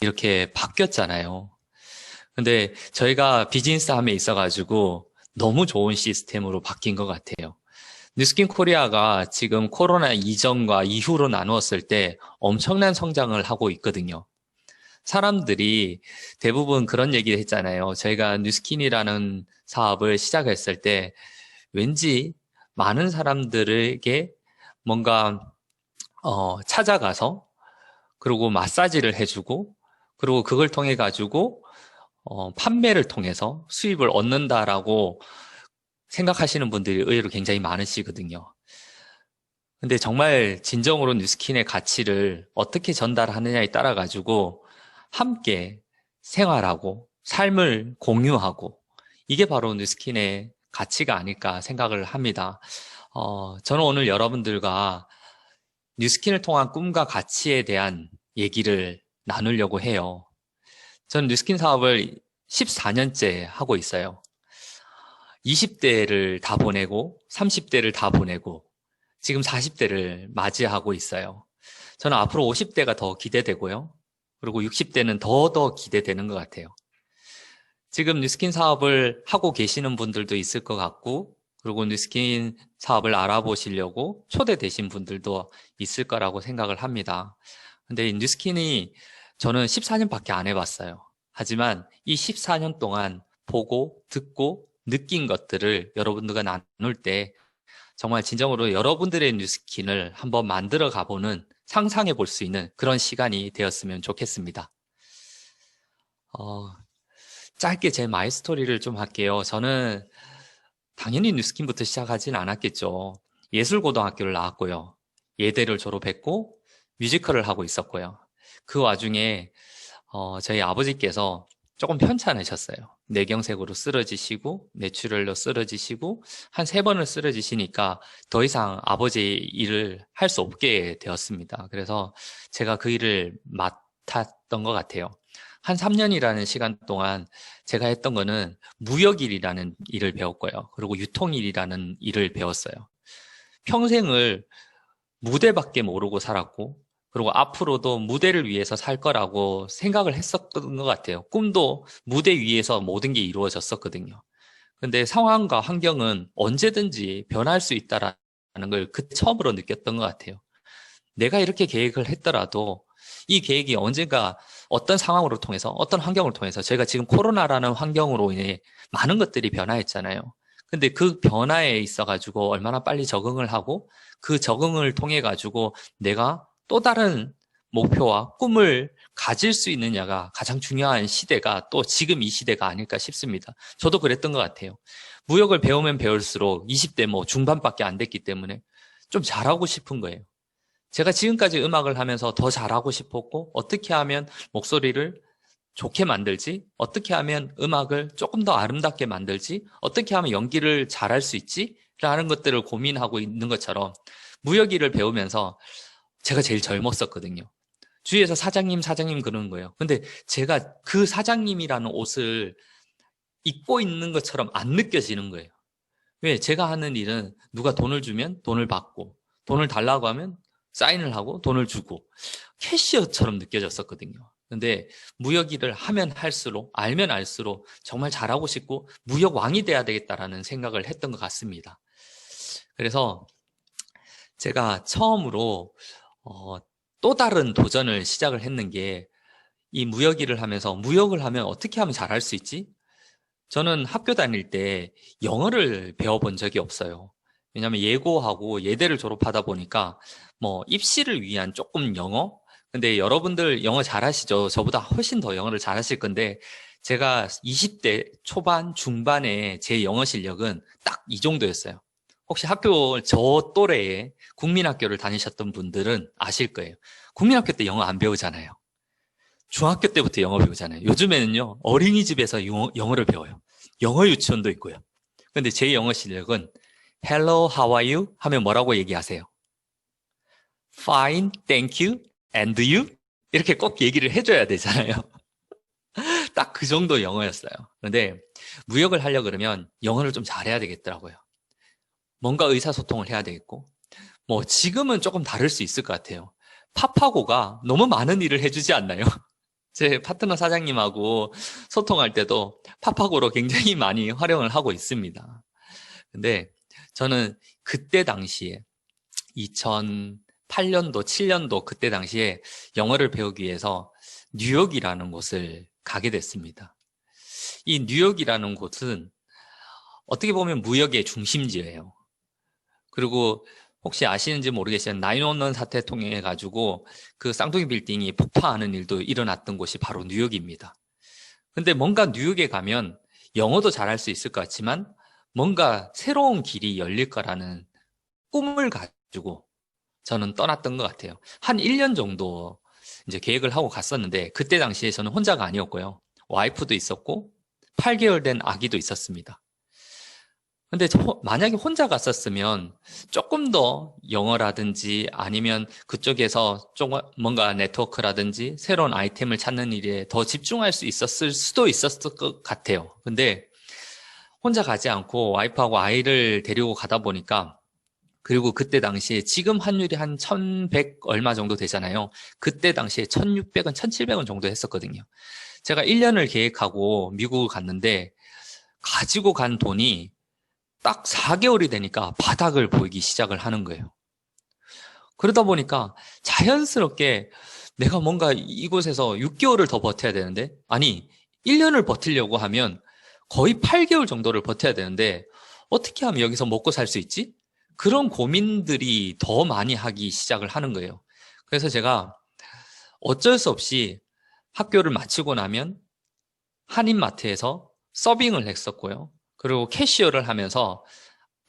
이렇게 바뀌었잖아요. 근데 저희가 비즈니스함에 있어가지고 너무 좋은 시스템으로 바뀐 것 같아요. 뉴스킨 코리아가 지금 코로나 이전과 이후로 나누었을 때 엄청난 성장을 하고 있거든요. 사람들이 대부분 그런 얘기를 했잖아요. 저희가 뉴스킨이라는 사업을 시작했을 때 왠지 많은 사람들에게 뭔가 찾아가서 그리고 마사지를 해주고 그리고 그걸 통해 가지고 판매를 통해서 수입을 얻는다라고 생각하시는 분들이 의외로 굉장히 많으시거든요. 근데 정말 진정으로 뉴스킨의 가치를 어떻게 전달하느냐에 따라 가지고 함께 생활하고 삶을 공유하고 이게 바로 뉴스킨의 가치가 아닐까 생각을 합니다. 저는 오늘 여러분들과 뉴스킨을 통한 꿈과 가치에 대한 얘기를 나누려고 해요. 저는 뉴스킨 사업을 14년째 하고 있어요. 20대를 다 보내고 30대를 다 보내고 지금 40대를 맞이하고 있어요. 저는 앞으로 50대가 더 기대되고요. 그리고 60대는 더 기대되는 것 같아요. 지금 뉴스킨 사업을 하고 계시는 분들도 있을 것 같고 그리고 뉴스킨 사업을 알아보시려고 초대되신 분들도 있을 거라고 생각을 합니다. 근데 이 뉴스킨이 저는 14년밖에 안 해봤어요. 하지만 이 14년 동안 보고 듣고 느낀 것들을 여러분들과 나눌 때 정말 진정으로 여러분들의 뉴스킨을 한번 만들어 가보는 상상해 볼 수 있는 그런 시간이 되었으면 좋겠습니다. 짧게 제 마이 스토리를 좀 할게요. 저는 당연히 뉴스킨부터 시작하진 않았겠죠. 예술고등학교를 나왔고요. 예대를 졸업했고 뮤지컬을 하고 있었고요. 그 와중에 저희 아버지께서 조금 편찮으셨어요. 뇌경색으로 쓰러지시고 뇌출혈로 쓰러지시고 한 3번을 쓰러지시니까 더 이상 아버지의 일을 할 수 없게 되었습니다. 그래서 제가 그 일을 맡았던 것 같아요. 한 3년이라는 시간 동안 제가 했던 거는 무역일이라는 일을 배웠고요. 그리고 유통일이라는 일을 배웠어요. 평생을 무대밖에 모르고 살았고 그리고 앞으로도 무대를 위해서 살 거라고 생각을 했었던 것 같아요. 꿈도 무대 위에서 모든 게 이루어졌었거든요. 근데 상황과 환경은 언제든지 변할 수 있다라는 걸 처음으로 느꼈던 것 같아요. 내가 이렇게 계획을 했더라도 이 계획이 언젠가 어떤 상황으로 통해서 어떤 환경을 통해서 저희가 지금 코로나라는 환경으로 인해 많은 것들이 변화했잖아요. 근데 그 변화에 있어가지고 얼마나 빨리 적응을 하고 그 적응을 통해 가지고 내가 또 다른 목표와 꿈을 가질 수 있느냐가 가장 중요한 시대가 또 지금 이 시대가 아닐까 싶습니다. 저도 그랬던 것 같아요. 무역을 배우면 배울수록 20대 중반밖에 안 됐기 때문에 좀 잘하고 싶은 거예요. 제가 지금까지 음악을 하면서 더 잘하고 싶었고 어떻게 하면 목소리를 좋게 만들지? 어떻게 하면 음악을 조금 더 아름답게 만들지? 어떻게 하면 연기를 잘할 수 있지? 라는 것들을 고민하고 있는 것처럼 무역일을 배우면서 제가 제일 젊었었거든요. 주위에서 사장님 그러는 거예요. 근데 제가 그 사장님이라는 옷을 입고 있는 것처럼 안 느껴지는 거예요. 왜? 제가 하는 일은 누가 돈을 주면 돈을 받고 돈을 달라고 하면 사인을 하고 돈을 주고 캐시어처럼 느껴졌었거든요. 근데 무역 일을 하면 할수록 알면 알수록 정말 잘하고 싶고 무역 왕이 돼야 되겠다라는 생각을 했던 것 같습니다. 그래서 제가 처음으로 또 다른 도전을 시작을 했는 게 이 무역 일을 하면서 무역을 하면 어떻게 하면 잘할 수 있지? 저는 학교 다닐 때 영어를 배워본 적이 없어요. 왜냐하면 예고하고 예대를 졸업하다 보니까 입시를 위한 조금 영어? 근데 여러분들 영어 잘하시죠? 저보다 훨씬 더 영어를 잘하실 건데 제가 20대 초반, 중반에 제 영어 실력은 딱 이 정도였어요. 혹시 학교 저 또래에 국민학교를 다니셨던 분들은 아실 거예요. 국민학교 때 영어 안 배우잖아요. 중학교 때부터 영어 배우잖아요. 요즘에는요, 어린이집에서 영어를 배워요. 영어 유치원도 있고요. 근데 제 영어 실력은 Hello, how are you? 하면 뭐라고 얘기하세요? Fine, thank you, and you? 이렇게 꼭 얘기를 해줘야 되잖아요. 딱 그 정도 영어였어요. 그런데 무역을 하려고 그러면 영어를 좀 잘해야 되겠더라고요. 뭔가 의사소통을 해야 되겠고, 지금은 조금 다를 수 있을 것 같아요. 파파고가 너무 많은 일을 해주지 않나요? 제 파트너 사장님하고 소통할 때도 팝학으로 굉장히 많이 활용을 하고 있습니다. 근데 저는 그때 당시에 2008년도, 7년도 그때 당시에 영어를 배우기 위해서 뉴욕이라는 곳을 가게 됐습니다. 이 뉴욕이라는 곳은 어떻게 보면 무역의 중심지예요. 그리고 혹시 아시는지 모르겠지만 911 사태 통해 가지고 그 쌍둥이 빌딩이 폭파하는 일도 일어났던 곳이 바로 뉴욕입니다. 근데 뭔가 뉴욕에 가면 영어도 잘할 수 있을 것 같지만 뭔가 새로운 길이 열릴 거라는 꿈을 가지고 저는 떠났던 것 같아요. 한 1년 정도 이제 계획을 하고 갔었는데 그때 당시에 저는 혼자가 아니었고요. 와이프도 있었고 8개월 된 아기도 있었습니다. 근데 만약에 혼자 갔었으면 조금 더 영어라든지 아니면 그쪽에서 좀 뭔가 네트워크라든지 새로운 아이템을 찾는 일에 더 집중할 수 있었을 수도 있었을 것 같아요. 근데 혼자 가지 않고 와이프하고 아이를 데리고 가다 보니까 그리고 그때 당시에 지금 환율이 한 1100 얼마 정도 되잖아요. 그때 당시에 1600원, 1700원 정도 했었거든요. 제가 1년을 계획하고 미국을 갔는데 가지고 간 돈이 딱 4개월이 되니까 바닥을 보이기 시작을 하는 거예요. 그러다 보니까 자연스럽게 내가 뭔가 이곳에서 6개월을 더 버텨야 되는데, 아니, 1년을 버티려고 하면 거의 8개월 정도를 버텨야 되는데, 어떻게 하면 여기서 먹고 살 수 있지? 그런 고민들이 더 많이 하기 시작을 하는 거예요. 그래서 제가 어쩔 수 없이 학교를 마치고 나면 한인마트에서 서빙을 했었고요. 그리고 캐시어를 하면서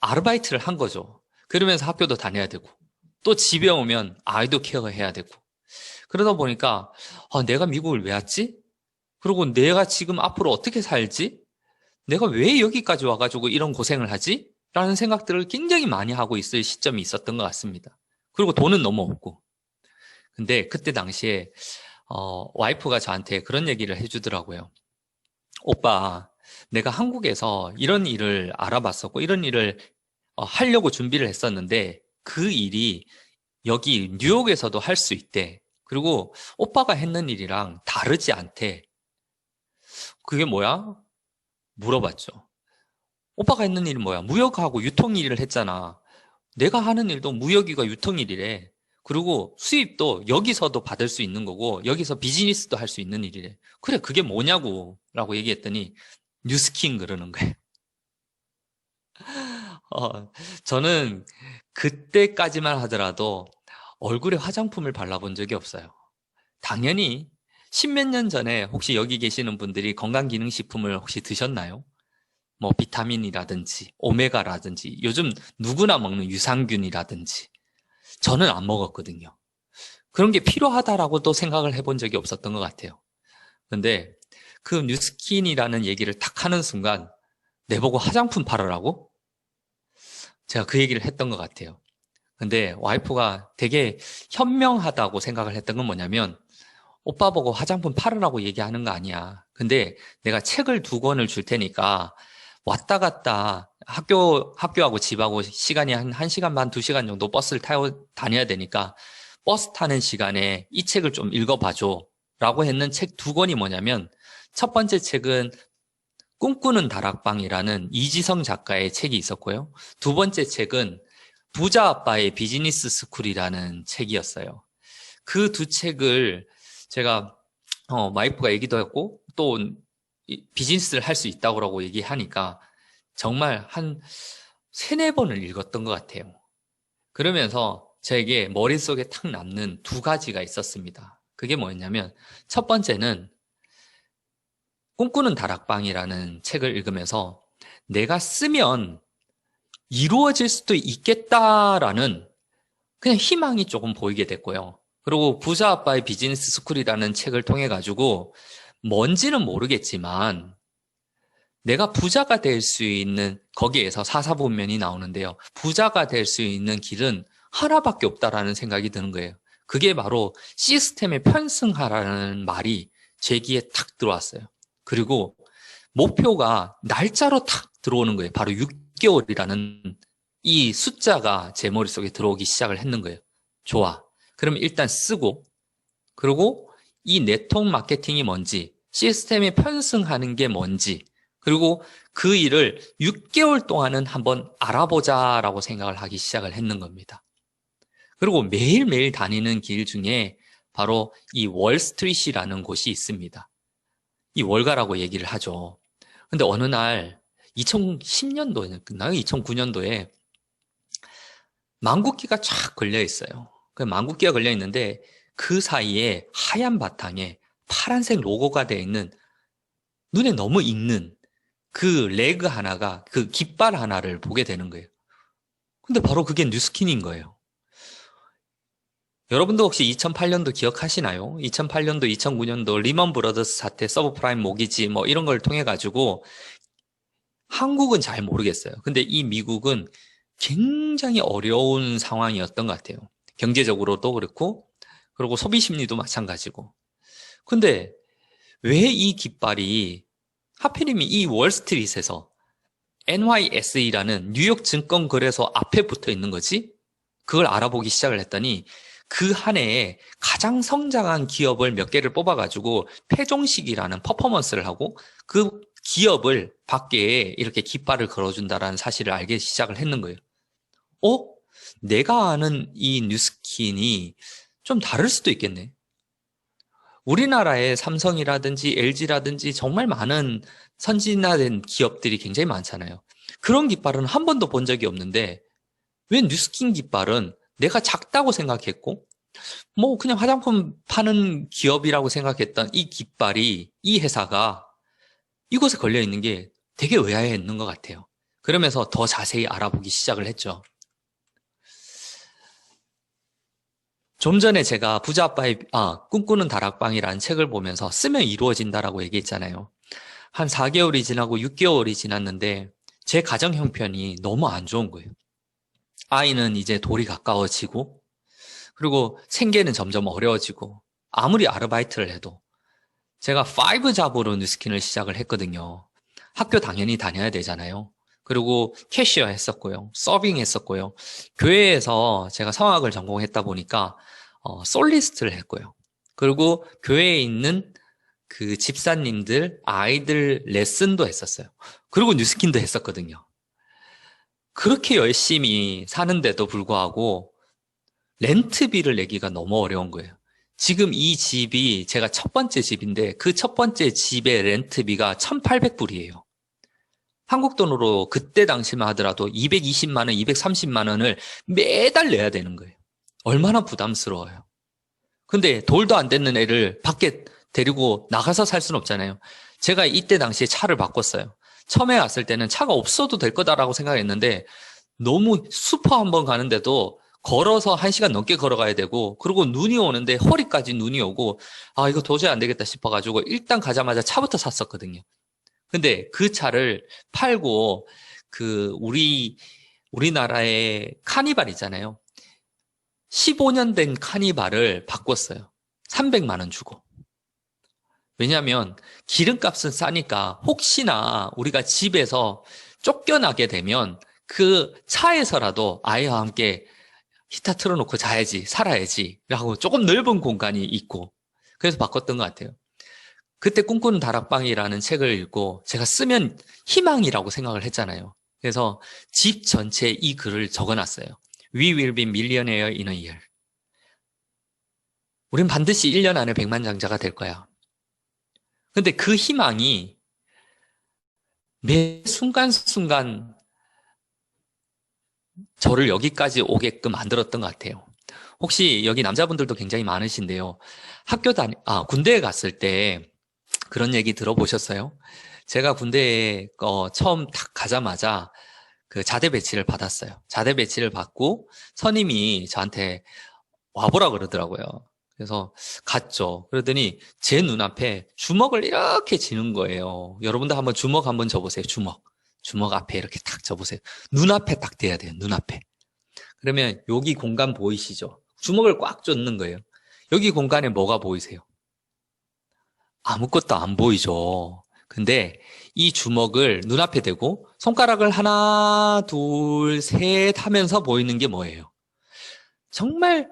아르바이트를 한 거죠. 그러면서 학교도 다녀야 되고 또 집에 오면 아이도 케어해야 되고 그러다 보니까 내가 미국을 왜 왔지? 그리고 내가 지금 앞으로 어떻게 살지? 내가 왜 여기까지 와가지고 이런 고생을 하지? 라는 생각들을 굉장히 많이 하고 있을 시점이 있었던 것 같습니다. 그리고 돈은 너무 없고. 근데 그때 당시에 와이프가 저한테 그런 얘기를 해주더라고요. 오빠, 내가 한국에서 이런 일을 알아봤었고 이런 일을 하려고 준비를 했었는데 그 일이 여기 뉴욕에서도 할 수 있대. 그리고 오빠가 했는 일이랑 다르지 않대. 그게 뭐야? 물어봤죠. 오빠가 했는 일은 뭐야? 무역하고 유통 일을 했잖아. 내가 하는 일도 무역이가 유통 일이래. 그리고 수입도 여기서도 받을 수 있는 거고 여기서 비즈니스도 할 수 있는 일이래. 그래, 그게 뭐냐고 라고 얘기했더니 뉴스킨 그러는 거예요. 저는 그때까지만 하더라도 얼굴에 화장품을 발라본 적이 없어요. 당연히 십몇 년 전에 혹시 여기 계시는 분들이 건강기능식품을 혹시 드셨나요? 뭐 비타민이라든지 오메가라든지 요즘 누구나 먹는 유산균이라든지 저는 안 먹었거든요. 그런 게 필요하다라고도 생각을 해본 적이 없었던 것 같아요. 근데 그 뉴스킨이라는 얘기를 딱 하는 순간 내보고 화장품 팔으라고? 제가 그 얘기를 했던 것 같아요. 근데 와이프가 되게 현명하다고 생각을 했던 건 뭐냐면 오빠 보고 화장품 팔으라고 얘기하는 거 아니야. 근데 내가 책을 2권을 줄 테니까 왔다 갔다 학교하고 집하고 시간이 한 1시간 반, 2시간 정도 버스를 타고 다녀야 되니까 버스 타는 시간에 이 책을 좀 읽어봐줘. 라고 했는 책 2권이 뭐냐면 첫 번째 책은 꿈꾸는 다락방이라는 이지성 작가의 책이 있었고요. 2번째 책은 부자 아빠의 비즈니스 스쿨이라는 책이었어요. 그 2책을 제가 와이프가 얘기도 했고 또 비즈니스를 할 수 있다고 얘기하니까 정말 한 3-4번을 읽었던 것 같아요. 그러면서 저에게 머릿속에 탁 남는 2가지가 있었습니다. 그게 뭐였냐면 첫 번째는 꿈꾸는 다락방이라는 책을 읽으면서 내가 쓰면 이루어질 수도 있겠다라는 그냥 희망이 조금 보이게 됐고요. 그리고 부자 아빠의 비즈니스 스쿨이라는 책을 통해 가지고 뭔지는 모르겠지만 내가 부자가 될 수 있는 거기에서 사사본면이 나오는데요. 부자가 될 수 있는 길은 하나밖에 없다라는 생각이 드는 거예요. 그게 바로 시스템에 편승하라는 말이 제 귀에 탁 들어왔어요. 그리고 목표가 날짜로 탁 들어오는 거예요. 바로 6개월이라는 이 숫자가 제 머릿속에 들어오기 시작을 했는 거예요. 좋아. 그러면 일단 쓰고 그리고 이 네트워크 마케팅이 뭔지, 시스템에 편승하는 게 뭔지, 그리고 그 일을 6개월 동안은 한번 알아보자라고 생각을 하기 시작을 했는 겁니다. 그리고 매일매일 다니는 길 중에 바로 이 월스트리트라는 곳이 있습니다. 이 월가라고 얘기를 하죠. 근데 어느 날 2010년도였나 2009년도에 망국기가 쫙 걸려 있어요. 그 망국기가 걸려 있는데 그 사이에 하얀 바탕에 파란색 로고가 되어 있는 눈에 너무 익는 그 레그 하나가 그 깃발 하나를 보게 되는 거예요. 근데 바로 그게 뉴스킨인 거예요. 여러분도 혹시 2008년도 기억하시나요? 2008년도, 2009년도 리먼 브러더스 사태, 서브프라임 모기지 뭐 이런 걸 통해 가지고 한국은 잘 모르겠어요. 근데 이 미국은 굉장히 어려운 상황이었던 것 같아요. 경제적으로도 그렇고, 그리고 소비 심리도 마찬가지고. 근데 왜 이 깃발이 하필이면 이 월스트리트에서 NYSE라는 뉴욕 증권거래소 앞에 붙어 있는 거지? 그걸 알아보기 시작을 했더니 그 한 해에 가장 성장한 기업을 몇 개를 뽑아가지고 패종식이라는 퍼포먼스를 하고 그 기업을 밖에 이렇게 깃발을 걸어준다라는 사실을 알기 시작을 했는 거예요. 내가 아는 이 뉴스킨이 좀 다를 수도 있겠네. 우리나라에 삼성이라든지 LG라든지 정말 많은 선진화된 기업들이 굉장히 많잖아요. 그런 깃발은 한 번도 본 적이 없는데 왜 뉴스킨 깃발은 내가 작다고 생각했고 뭐 그냥 화장품 파는 기업이라고 생각했던 이 깃발이 이 회사가 이곳에 걸려 있는 게 되게 의아해했는 것 같아요. 그러면서 더 자세히 알아보기 시작을 했죠. 좀 전에 제가 꿈꾸는 다락방이라는 책을 보면서 쓰면 이루어진다라고 얘기했잖아요. 한 4개월이 지나고 6개월이 지났는데 제 가정 형편이 너무 안 좋은 거예요. 아이는 이제 돌이 가까워지고 그리고 생계는 점점 어려워지고 아무리 아르바이트를 해도 제가 5 잡으로 뉴스킨을 시작을 했거든요. 학교 당연히 다녀야 되잖아요. 그리고 캐시어 했었고요. 서빙 했었고요. 교회에서 제가 성악을 전공했다 보니까 솔리스트를 했고요. 그리고 교회에 있는 그 집사님들 아이들 레슨도 했었어요. 그리고 뉴스킨도 했었거든요. 그렇게 열심히 사는데도 불구하고 렌트비를 내기가 너무 어려운 거예요. 지금 이 집이 제가 첫 번째 집인데 그 첫 번째 집의 렌트비가 1,800불이에요. 한국 돈으로 그때 당시만 하더라도 220만 원, 230만 원을 매달 내야 되는 거예요. 얼마나 부담스러워요. 근데 돌도 안 됐는 애를 밖에 데리고 나가서 살 수는 없잖아요. 제가 이때 당시에 차를 바꿨어요. 처음에 왔을 때는 차가 없어도 될 거다라고 생각했는데 너무 슈퍼 한번 가는데도 걸어서 1시간 넘게 걸어가야 되고 그리고 눈이 오는데 허리까지 눈이 오고 이거 도저히 안 되겠다 싶어가지고 일단 가자마자 차부터 샀었거든요. 근데 그 차를 팔고 우리나라의 카니발 있잖아요. 15년 된 카니발을 바꿨어요. 300만 원 주고. 왜냐하면 기름값은 싸니까 혹시나 우리가 집에서 쫓겨나게 되면 그 차에서라도 아이와 함께 히터 틀어놓고 자야지, 살아야지 라고 조금 넓은 공간이 있고 그래서 바꿨던 것 같아요. 그때 꿈꾸는 다락방이라는 책을 읽고 제가 쓰면 희망이라고 생각을 했잖아요. 그래서 집 전체에 이 글을 적어놨어요. We will be millionaire in a year. 우린 반드시 1년 안에 백만장자가 될 거야. 근데 그 희망이 매 순간순간 저를 여기까지 오게끔 만들었던 것 같아요. 혹시 여기 남자분들도 굉장히 많으신데요. 군대에 갔을 때 그런 얘기 들어보셨어요? 제가 군대에 처음 딱 가자마자 그 자대 배치를 받았어요. 자대 배치를 받고 선임이 저한테 와보라 그러더라고요. 그래서 갔죠. 그러더니 제 눈앞에 주먹을 이렇게 쥐는 거예요. 여러분들 한번 주먹 한번 줘보세요. 주먹 앞에 이렇게 딱 줘보세요. 눈앞에 딱 대야 돼요. 눈앞에. 그러면 여기 공간 보이시죠? 주먹을 꽉 쫓는 거예요. 여기 공간에 뭐가 보이세요? 아무것도 안 보이죠. 근데 이 주먹을 눈앞에 대고 손가락을 하나, 둘, 셋 하면서 보이는 게 뭐예요? 정말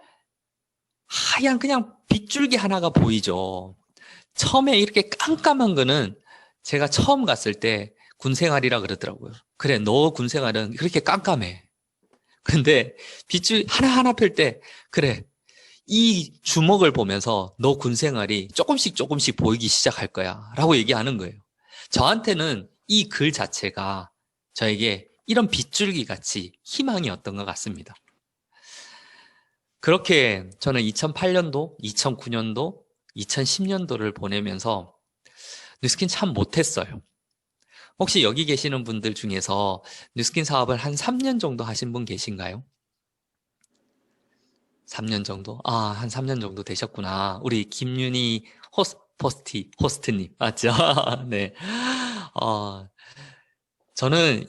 하얀 그냥 빗줄기 하나가 보이죠. 처음에 이렇게 깜깜한 거는 제가 처음 갔을 때 군생활이라 그러더라고요. 그래, 너 군생활은 그렇게 깜깜해. 근데 빗줄 하나하나 펼 때, 그래, 이 주먹을 보면서 너 군생활이 조금씩 조금씩 보이기 시작할 거야. 라고 얘기하는 거예요. 저한테는 이 글 자체가 저에게 이런 빗줄기 같이 희망이었던 것 같습니다. 그렇게 저는 2008년도, 2009년도, 2010년도를 보내면서 뉴스킨 참 못했어요. 혹시 여기 계시는 분들 중에서 뉴스킨 사업을 한 3년 정도 하신 분 계신가요? 3년 정도? 한 3년 정도 되셨구나. 우리 김윤희 호스트님, 맞죠? 네. 어, 저는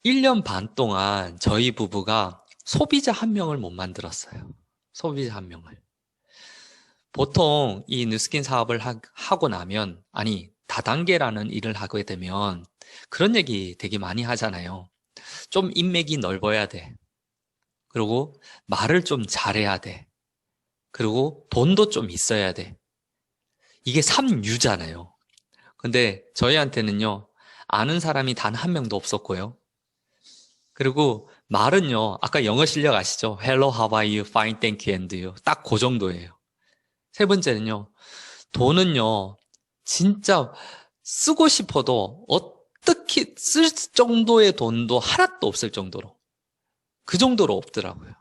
1년 반 동안 저희 부부가 소비자 한 명을 못 만들었어요. 소비자 한 명을. 보통 이 뉴스킨 사업을 하고 나면, 아니, 다단계라는 일을 하게 되면 그런 얘기 되게 많이 하잖아요. 좀 인맥이 넓어야 돼. 그리고 말을 좀 잘해야 돼. 그리고 돈도 좀 있어야 돼. 이게 3유잖아요. 근데 저희한테는요, 아는 사람이 단 한 명도 없었고요. 그리고 말은요, 아까 영어 실력 아시죠? Hello, how are you? Fine, thank you, and you. 딱 그 정도예요. 세 번째는요, 돈은요, 진짜 쓰고 싶어도 어떻게 쓸 정도의 돈도 하나도 없을 정도로. 그 정도로 없더라고요.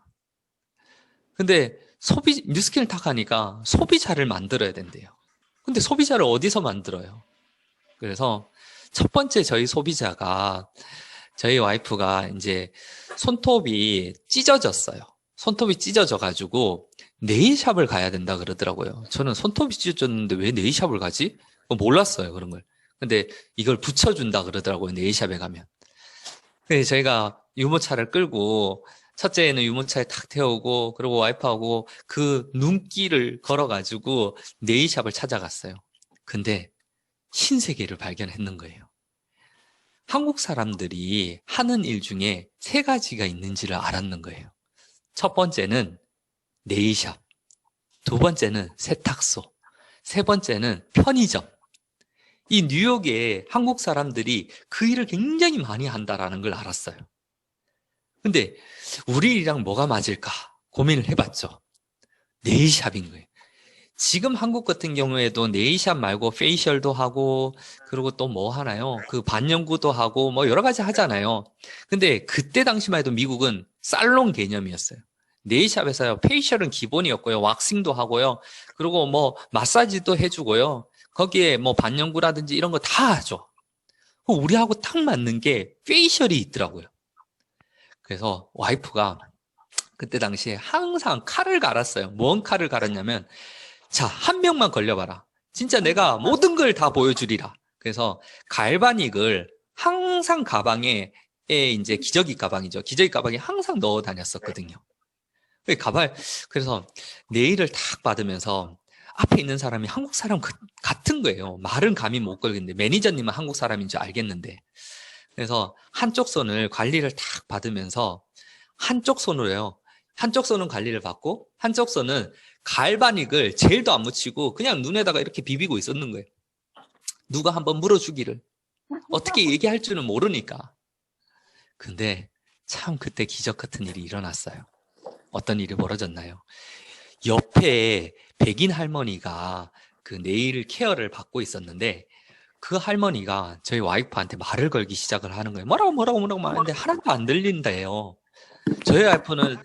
근데 뉴스킨을 딱 하니까 소비자를 만들어야 된대요. 근데 소비자를 어디서 만들어요? 그래서 첫 번째 저희 소비자가 저희 와이프가 이제 손톱이 찢어졌어요. 손톱이 찢어져가지고 네일샵을 가야 된다 그러더라고요. 저는 손톱이 찢어졌는데 왜 네일샵을 가지? 몰랐어요, 그런 걸. 근데 이걸 붙여준다 그러더라고요, 네일샵에 가면. 그래서 저희가 유모차를 끌고 첫째는 유모차에 탁 태우고 그리고 와이프하고 그 눈길을 걸어가지고 네일샵을 찾아갔어요. 근데 신세계를 발견했는 거예요. 한국 사람들이 하는 일 중에 세 가지가 있는지를 알았는 거예요. 첫 번째는 네일샵, 두 번째는 세탁소, 세 번째는 편의점. 이 뉴욕에 한국 사람들이 그 일을 굉장히 많이 한다라는 걸 알았어요. 근데 우리 일이랑 뭐가 맞을까 고민을 해봤죠. 네일샵인 거예요. 지금 한국 같은 경우에도 네일샵 말고 페이셜도 하고 그리고 또 뭐 하나요? 그 반영구도 하고 뭐 여러 가지 하잖아요. 근데 그때 당시만 해도 미국은 살롱 개념이었어요. 네일샵에서요. 페이셜은 기본이었고요. 왁싱도 하고요. 그리고 뭐 마사지도 해주고요. 거기에 뭐 반영구라든지 이런 거 다 하죠. 우리하고 딱 맞는 게 페이셜이 있더라고요. 그래서 와이프가 그때 당시에 항상 칼을 갈았어요. 뭔 칼을 갈았냐면 자, 한 명만 걸려봐라. 진짜 내가 모든 걸 다 보여주리라. 그래서 갈바닉을 항상 가방에 이제 기저귀 가방이죠. 기저귀 가방에 항상 넣어 다녔었거든요. 그래서 네일을 탁 받으면서 앞에 있는 사람이 한국 사람 같은 거예요. 말은 감히 못 걸겠는데 매니저님은 한국 사람인 줄 알겠는데. 그래서 한쪽 손을 관리를 탁 받으면서 한쪽 손으로요. 한쪽 손은 관리를 받고 한쪽 손은 갈바닉을 젤도 안 묻히고 그냥 눈에다가 이렇게 비비고 있었는 거예요. 누가 한번 물어주기를. 어떻게 얘기할 줄은 모르니까. 근데 참 그때 기적 같은 일이 일어났어요. 어떤 일이 벌어졌나요? 옆에 백인 할머니가 그 네일 케어를 받고 있었는데 그 할머니가 저희 와이프한테 말을 걸기 시작을 하는 거예요. 뭐라고 하는데 하나도 안 들린대요. 저희 와이프는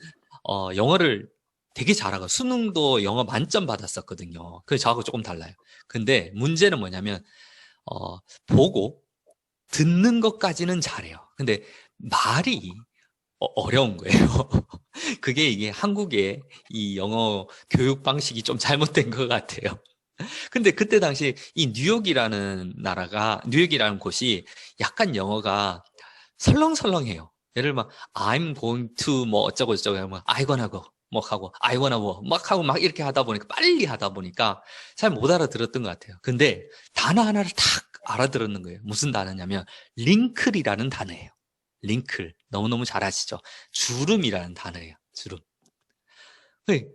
영어를 되게 잘하고 수능도 영어 만점 받았었거든요. 그래서 저하고 조금 달라요. 근데 문제는 뭐냐면 보고 듣는 것까지는 잘해요. 근데 말이 어려운 거예요. 그게 이게 한국의 이 영어 교육 방식이 좀 잘못된 것 같아요. 근데 그때 당시 이 뉴욕이라는 곳이 약간 영어가 설렁설렁해요. 예를 들면 I'm going to 뭐 어쩌고 저쩌고 하면 I gonna go 뭐 하고 I wanna go 막 하고 막 이렇게 하다 보니까 빨리 하다 보니까 잘 못 알아들었던 것 같아요. 근데 단어 하나를 탁 알아들었는 거예요. 무슨 단어냐면 링클이라는 단어예요. 링클 너무너무 잘 아시죠? 주름이라는 단어예요. 주름. 네.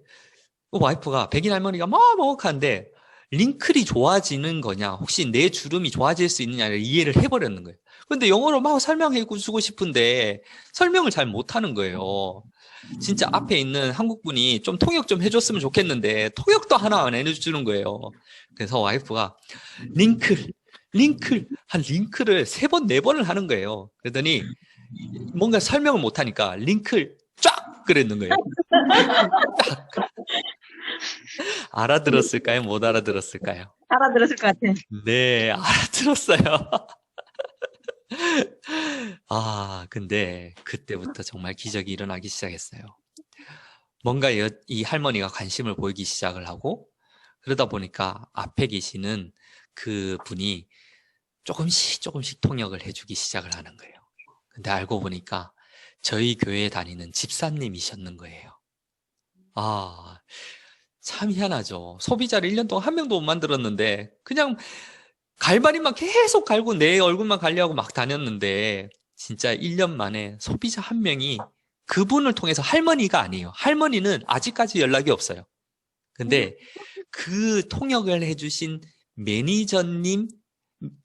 와이프가 백인 할머니가 막 먹먹한데 링클이 좋아지는 거냐, 혹시 내 주름이 좋아질 수 있느냐를 이해를 해버렸는 거예요. 근데 영어로 막 설명해 주고 싶은데 설명을 잘 못하는 거예요. 진짜 앞에 있는 한국분이 좀 통역 좀 해줬으면 좋겠는데 통역도 하나 안 해주는 거예요. 그래서 와이프가 링클, 링크를 3번, 4번을 하는 거예요. 그러더니 뭔가 설명을 못하니까 링클 쫙 그랬는 거예요. 쫙. 알아들었을까요? 못 알아들었을까요? 알아들었을 것 같아. 네, 알아들었어요. 근데 그때부터 정말 기적이 일어나기 시작했어요. 뭔가 이 할머니가 관심을 보이기 시작을 하고, 그러다 보니까 앞에 계시는 그 분이 조금씩 통역을 해주기 시작을 하는 거예요. 근데 알고 보니까 저희 교회에 다니는 집사님이셨는 거예요. 참 희한하죠. 소비자를 1년 동안 한 명도 못 만들었는데 그냥 갈바리만 계속 갈고 내 얼굴만 관리하고 막 다녔는데 진짜 1년 만에 소비자 한 명이 그분을 통해서, 할머니가 아니에요. 할머니는 아직까지 연락이 없어요. 근데 그 통역을 해주신 매니저님,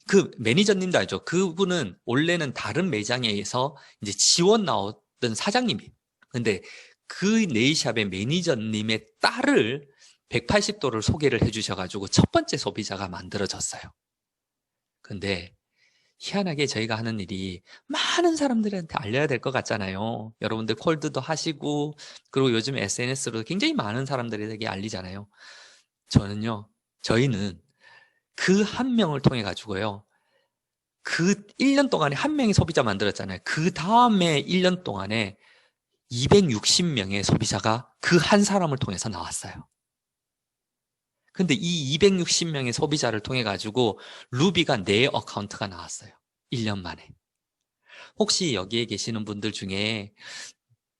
그 매니저님도 알죠. 그분은 원래는 다른 매장에서 이제 지원 나왔던 사장님이에요. 근데 그 네일샵의 매니저님의 딸을 180도를 소개를 해주셔가지고 첫 번째 소비자가 만들어졌어요. 근데 희한하게 저희가 하는 일이 많은 사람들한테 알려야 될 것 같잖아요. 여러분들 콜드도 하시고, 그리고 요즘 SNS로 굉장히 많은 사람들에게 알리잖아요. 저희는 그 한 명을 통해 가지고요, 그 1년 동안에 한 명의 소비자 만들었잖아요. 그 다음에 1년 동안에 260명의 소비자가 그 한 사람을 통해서 나왔어요. 근데 이 260명의 소비자를 통해 가지고 루비가 4어카운트가 나왔어요. 1년 만에. 혹시 여기에 계시는 분들 중에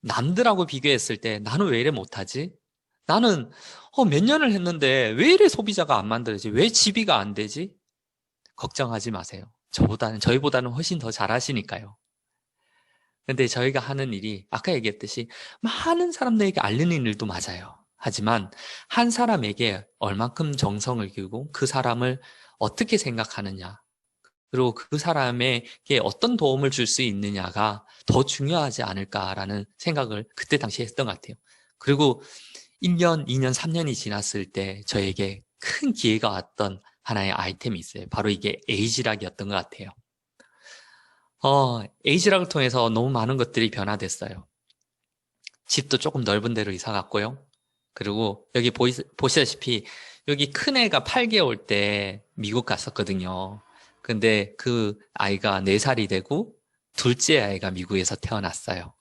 남들하고 비교했을 때 나는 왜 이래 못하지? 나는 몇 년을 했는데 왜 이래 소비자가 안 만들어지? 왜 지비가 안 되지? 걱정하지 마세요. 저희보다는 훨씬 더 잘하시니까요. 근데 저희가 하는 일이 아까 얘기했듯이 많은 사람들에게 알리는 일도 맞아요. 하지만 한 사람에게 얼만큼 정성을 기울이고 그 사람을 어떻게 생각하느냐, 그리고 그 사람에게 어떤 도움을 줄 수 있느냐가 더 중요하지 않을까라는 생각을 그때 당시에 했던 것 같아요. 그리고 1년, 2년, 3년이 지났을 때 저에게 큰 기회가 왔던 하나의 아이템이 있어요. 바로 이게 에이지락이었던 것 같아요. 에이지락을 통해서 너무 많은 것들이 변화됐어요. 집도 조금 넓은 데로 이사 갔고요. 그리고 여기 보시다시피 여기 큰 애가 8개월 때 미국 갔었거든요. 근데 그 아이가 4살이 되고 둘째 아이가 미국에서 태어났어요.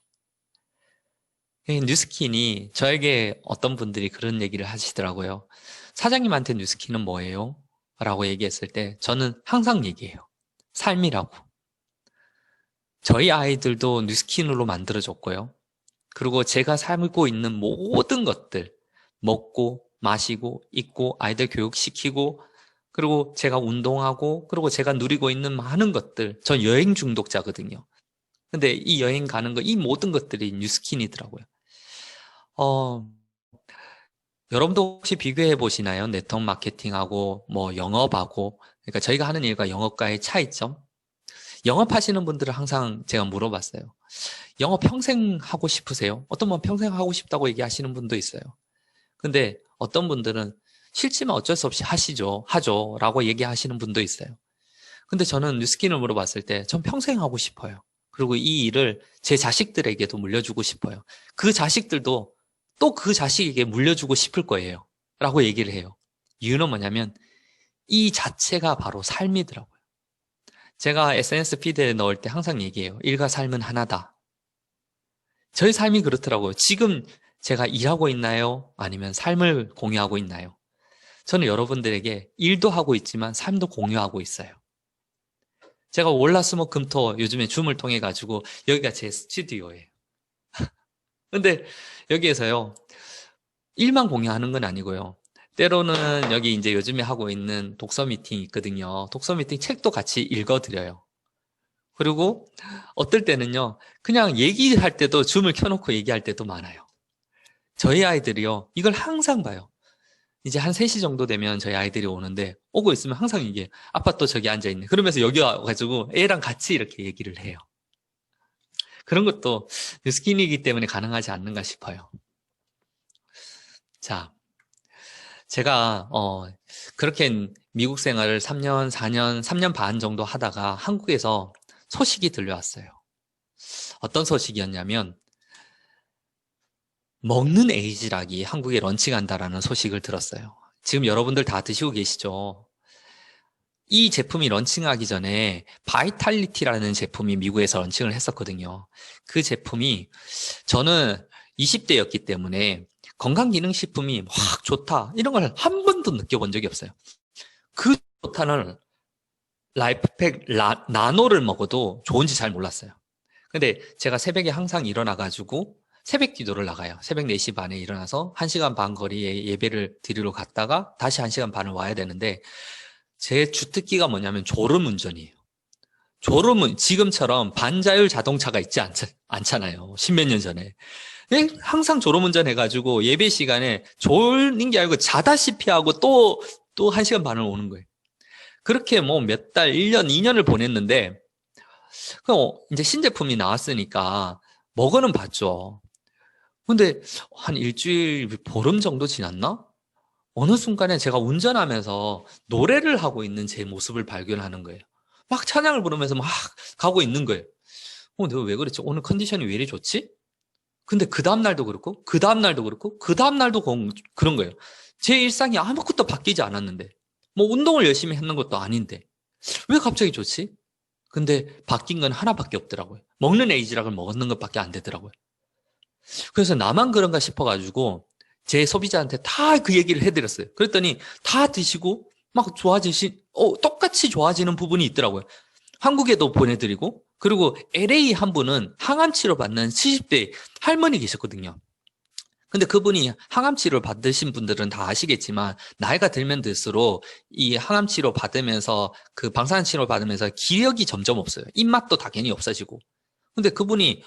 뉴스킨이, 저에게 어떤 분들이 그런 얘기를 하시더라고요. 사장님한테 뉴스킨은 뭐예요? 라고 얘기했을 때 저는 항상 얘기해요. 삶이라고. 저희 아이들도 뉴스킨으로 만들어줬고요. 그리고 제가 살고 있는 모든 것들, 먹고 마시고 입고 아이들 교육시키고, 그리고 제가 운동하고, 그리고 제가 누리고 있는 많은 것들, 전 여행 중독자거든요. 근데 이 여행 가는 거, 이 모든 것들이 뉴스킨이더라고요. 여러분도 혹시 비교해 보시나요? 네트워크 마케팅하고 뭐 영업하고. 그러니까 저희가 하는 일과 영업과의 차이점. 영업하시는 분들은 항상 제가 물어봤어요. 영업 평생 하고 싶으세요? 어떤 분 평생 하고 싶다고 얘기하시는 분도 있어요. 근데 어떤 분들은 싫지만 어쩔 수 없이 하죠 라고 얘기하시는 분도 있어요. 근데 저는 뉴스킨을 물어봤을 때 전 평생 하고 싶어요. 그리고 이 일을 제 자식들에게도 물려주고 싶어요. 그 자식들도 또 그 자식에게 물려주고 싶을 거예요. 라고 얘기를 해요. 이유는 뭐냐면 이 자체가 바로 삶이더라고요. 제가 SNS 피드에 넣을 때 항상 얘기해요. 일과 삶은 하나다. 저희 삶이 그렇더라고요. 지금 제가 일하고 있나요? 아니면 삶을 공유하고 있나요? 저는 여러분들에게 일도 하고 있지만 삶도 공유하고 있어요. 제가 월화수목금토 요즘에 줌을 통해 가지고 여기가 제 스튜디오예요. 근데 여기에서요, 일만 공유하는 건 아니고요. 때로는 여기 이제 요즘에 하고 있는 독서 미팅이 있거든요. 독서 미팅 책도 같이 읽어드려요. 그리고 어떨 때는요, 그냥 얘기할 때도 줌을 켜놓고 얘기할 때도 많아요. 저희 아이들이요, 이걸 항상 봐요. 이제 한 3시 정도 되면 저희 아이들이 오는데, 오고 있으면 항상 이게, 아빠 또 저기 앉아있네. 그러면서 여기 와가지고 애랑 같이 이렇게 얘기를 해요. 그런 것도 뉴스킨이기 때문에 가능하지 않는가 싶어요. 자, 제가, 그렇게 미국 생활을 3년, 4년, 3년 반 정도 하다가 한국에서 소식이 들려왔어요. 어떤 소식이었냐면, 먹는 에이지락이 한국에 런칭한다라는 소식을 들었어요. 지금 여러분들 다 드시고 계시죠? 이 제품이 런칭하기 전에 바이탈리티라는 제품이 미국에서 런칭을 했었거든요. 그 제품이 저는 20대였기 때문에 건강기능식품이 막 좋다 이런 걸 한 번도 느껴본 적이 없어요. 그 좋다는 라이프팩 나노를 먹어도 좋은지 잘 몰랐어요. 근데 제가 새벽에 항상 일어나가지고 새벽 기도를 나가요. 새벽 4시 반에 일어나서 1시간 반 거리에 예배를 드리러 갔다가 다시 1시간 반을 와야 되는데 제 주특기가 뭐냐면 졸음운전이에요. 지금처럼 반자율 자동차가 있지 않잖아요. 십몇 년 전에. 항상 졸음운전 해가지고 예배 시간에 졸는 게 아니고 자다시피 하고 또 1시간 반을 오는 거예요. 그렇게 뭐 몇 달, 1년, 2년을 보냈는데, 이제 신제품이 나왔으니까 먹어는 봤죠. 근데 한 일주일, 보름 정도 지났나? 어느 순간에 제가 운전하면서 노래를 하고 있는 제 모습을 발견하는 거예요. 막 찬양을 부르면서 막 가고 있는 거예요. 내가 왜 그랬지? 오늘 컨디션이 왜 이리 좋지? 근데 그 다음날도 그렇고, 그 다음날도 그렇고, 그 다음날도 그런 거예요. 제 일상이 아무것도 바뀌지 않았는데, 뭐 운동을 열심히 했는 것도 아닌데, 왜 갑자기 좋지? 근데 바뀐 건 하나밖에 없더라고요. 먹는 에이지락을 먹는 것밖에 안 되더라고요. 그래서 나만 그런가 싶어가지고 제 소비자한테 다 그 얘기를 해드렸어요. 그랬더니 다 드시고 막 똑같이 좋아지는 부분이 있더라고요. 한국에도 보내드리고, 그리고 LA 한 분은 항암 치료 받는 70대 할머니 계셨거든요. 근데 그분이 항암 치료를 받으신 분들은 다 아시겠지만 나이가 들면 들수록 이 항암 치료 받으면서 그 방사선 치료 받으면서 기력이 점점 없어요. 입맛도 당연히 없어지고. 근데 그분이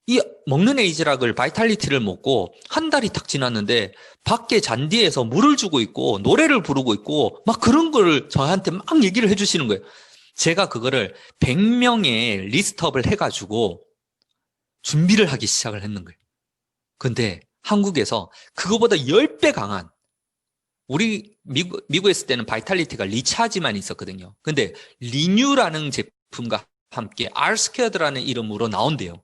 이 먹는 에이지락을 바이탈리티를 먹고 한 달이 딱 지났는데 밖에 잔디에서 물을 주고 있고 노래를 부르고 있고 막 그런 걸 저한테 막 얘기를 해주시는 거예요. 제가 그거를 100명의 리스트업을 해가지고 준비를 하기 시작을 했는 거예요. 근데 한국에서 그거보다 10배 강한, 우리 미국에 있을 때는 바이탈리티가 리차지만 있었거든요. 근데 리뉴라는 제품과 함께 R스퀘어드라는 이름으로 나온대요.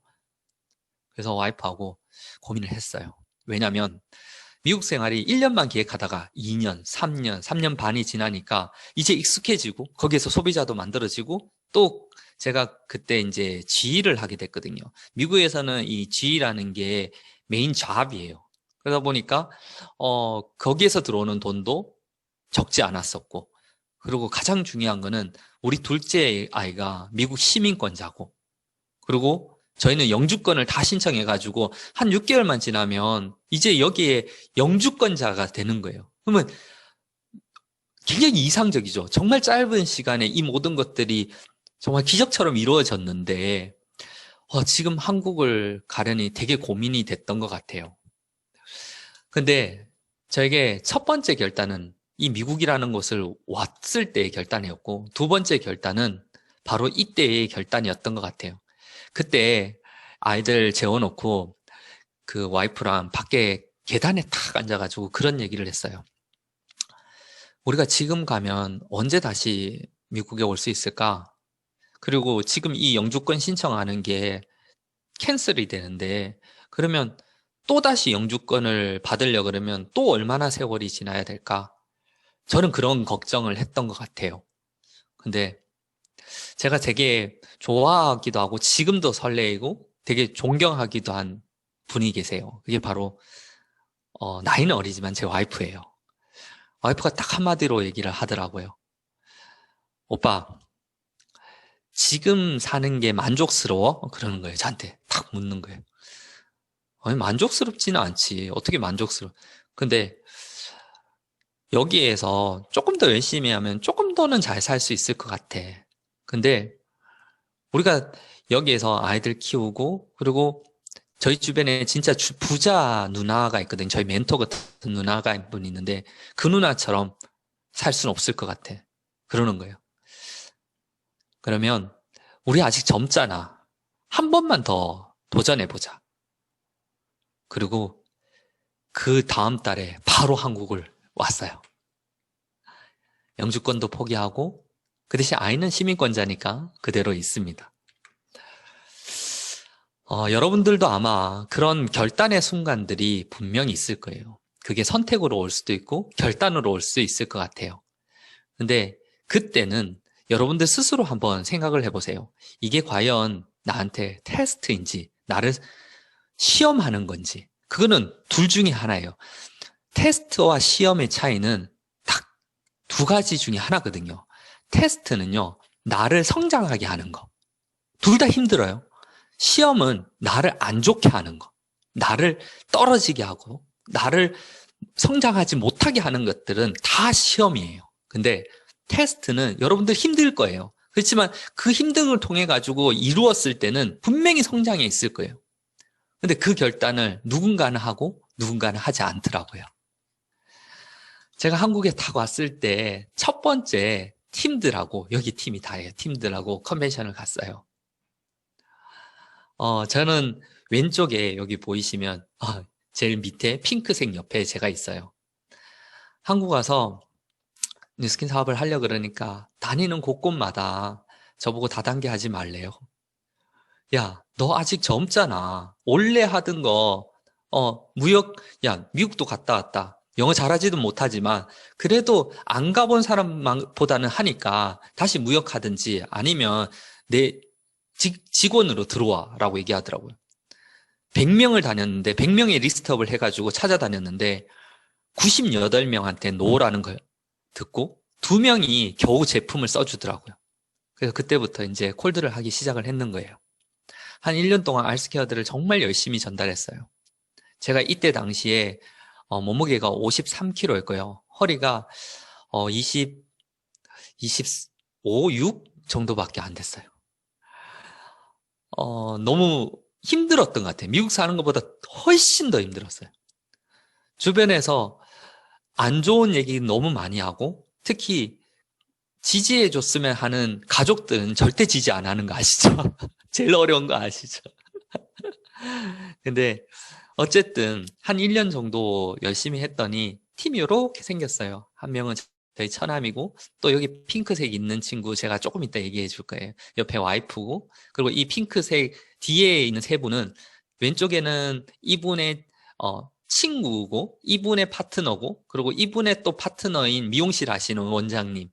그래서 와이프하고 고민을 했어요. 왜냐하면 미국 생활이 1년만 기획하다가 2년, 3년, 3년 반이 지나니까 이제 익숙해지고 거기에서 소비자도 만들어지고 또 제가 그때 이제 G를 하게 됐거든요. 미국에서는 이 G라는 게 메인 잡이에요. 그러다 보니까 거기에서 들어오는 돈도 적지 않았었고, 그리고 가장 중요한 거는 우리 둘째 아이가 미국 시민권자고, 그리고 저희는 영주권을 다 신청해가지고 한 6개월만 지나면 이제 여기에 영주권자가 되는 거예요. 그러면 굉장히 이상적이죠. 정말 짧은 시간에 이 모든 것들이 정말 기적처럼 이루어졌는데 지금 한국을 가려니 되게 고민이 됐던 것 같아요. 근데 저에게 첫 번째 결단은 이 미국이라는 곳을 왔을 때의 결단이었고, 두 번째 결단은 바로 이때의 결단이었던 것 같아요. 그때 아이들 재워놓고 그 와이프랑 밖에 계단에 탁 앉아가지고 그런 얘기를 했어요. 우리가 지금 가면 언제 다시 미국에 올 수 있을까? 그리고 지금 이 영주권 신청하는 게 캔슬이 되는데, 그러면 또다시 영주권을 받으려 그러면 또 얼마나 세월이 지나야 될까? 저는 그런 걱정을 했던 것 같아요. 근데 제가 되게 좋아하기도 하고 지금도 설레이고 되게 존경하기도 한 분이 계세요. 그게 바로 나이는 어리지만 제 와이프예요. 와이프가 딱 한마디로 얘기를 하더라고요. 오빠, 지금 사는 게 만족스러워? 그러는 거예요. 저한테 딱 묻는 거예요. 아니, 만족스럽지는 않지. 어떻게 만족스러워? 근데 여기에서 조금 더 열심히 하면 조금 더는 잘 살 수 있을 것 같아. 근데 우리가 여기에서 아이들 키우고, 그리고 저희 주변에 진짜 부자 누나가 있거든요. 저희 멘토 같은 누나가 한 분 있는데 그 누나처럼 살 수는 없을 것 같아. 그러는 거예요. 그러면 우리 아직 젊잖아. 한 번만 더 도전해보자. 그리고 그 다음 달에 바로 한국을 왔어요. 영주권도 포기하고 그 대신 아이는 시민권자니까 그대로 있습니다. 여러분들도 아마 그런 결단의 순간들이 분명히 있을 거예요. 그게 선택으로 올 수도 있고 결단으로 올 수 있을 것 같아요. 근데 그때는 여러분들 스스로 한번 생각을 해보세요. 이게 과연 나한테 테스트인지 나를 시험하는 건지 그거는 둘 중에 하나예요. 테스트와 시험의 차이는 딱 두 가지 중에 하나거든요. 테스트는요, 나를 성장하게 하는 거. 둘 다 힘들어요. 시험은 나를 안 좋게 하는 거. 나를 떨어지게 하고 나를 성장하지 못하게 하는 것들은 다 시험이에요. 근데 테스트는 여러분들 힘들 거예요. 그렇지만 그 힘든 걸 통해 가지고 이루었을 때는 분명히 성장해 있을 거예요. 근데 그 결단을 누군가는 하고 누군가는 하지 않더라고요. 제가 한국에 딱 왔을 때 첫 번째 팀들하고, 여기 팀이 다예요. 팀들하고 컨벤션을 갔어요. 저는 왼쪽에 여기 보이시면 제일 밑에 핑크색 옆에 제가 있어요. 한국 와서 뉴스킨 사업을 하려고 그러니까 다니는 곳곳마다 저보고 다단계 하지 말래요. 야, 너 아직 젊잖아. 원래 하던 거, 무역, 야, 미국도 갔다 왔다. 영어 잘하지도 못하지만, 그래도 안 가본 사람보다는 하니까 다시 무역하든지 아니면 내 직원으로 들어와 라고 얘기하더라고요. 100명을 다녔는데, 100명의 리스트업을 해가지고 찾아다녔는데, 98명한테 노라는 걸 듣고, 2명이 겨우 제품을 써주더라고요. 그래서 그때부터 이제 콜드를 하기 시작을 했는 거예요. 한 1년 동안 알스케어들을 정말 열심히 전달했어요. 제가 이때 당시에 몸무게가 53kg였고요. 허리가 25, 6 정도밖에 안 됐어요. 너무 힘들었던 것 같아요. 미국 사는 것보다 훨씬 더 힘들었어요. 주변에서 안 좋은 얘기 너무 많이 하고 특히 지지해줬으면 하는 가족들은 절대 지지 안 하는 거 아시죠? 제일 어려운 거 아시죠? 근데 어쨌든 한 1년 정도 열심히 했더니 팀이 이렇게 생겼어요. 한 명은 저희 처남이고 또 여기 핑크색 있는 친구 제가 조금 이따 얘기해 줄 거예요. 옆에 와이프고 그리고 이 핑크색 뒤에 있는 세 분은 왼쪽에는 이분의 친구고 이분의 파트너고 그리고 이분의 또 파트너인 미용실 하시는 원장님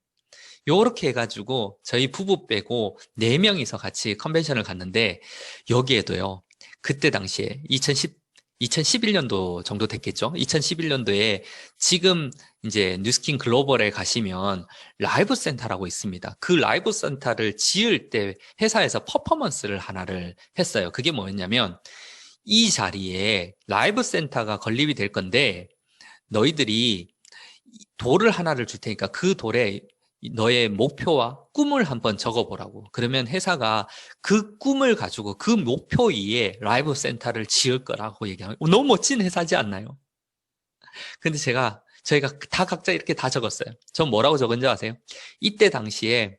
요렇게 해가지고 저희 부부 빼고 4명이서 같이 컨벤션을 갔는데 여기에도요 그때 당시에 2011년도 정도 됐겠죠. 2011년도에 지금 이제 뉴스킨 글로벌에 가시면 라이브 센터라고 있습니다. 그 라이브 센터를 지을 때 회사에서 퍼포먼스를 하나를 했어요. 그게 뭐였냐면 이 자리에 라이브 센터가 건립이 될 건데 너희들이 돌을 하나를 줄 테니까 그 돌에 너의 목표와 꿈을 한번 적어보라고. 그러면 회사가 그 꿈을 가지고 그 목표 위에 라이브 센터를 지을 거라고 얘기하면 너무 멋진 회사지 않나요? 근데 저희가 다 각자 이렇게 다 적었어요. 전 뭐라고 적은지 아세요? 이때 당시에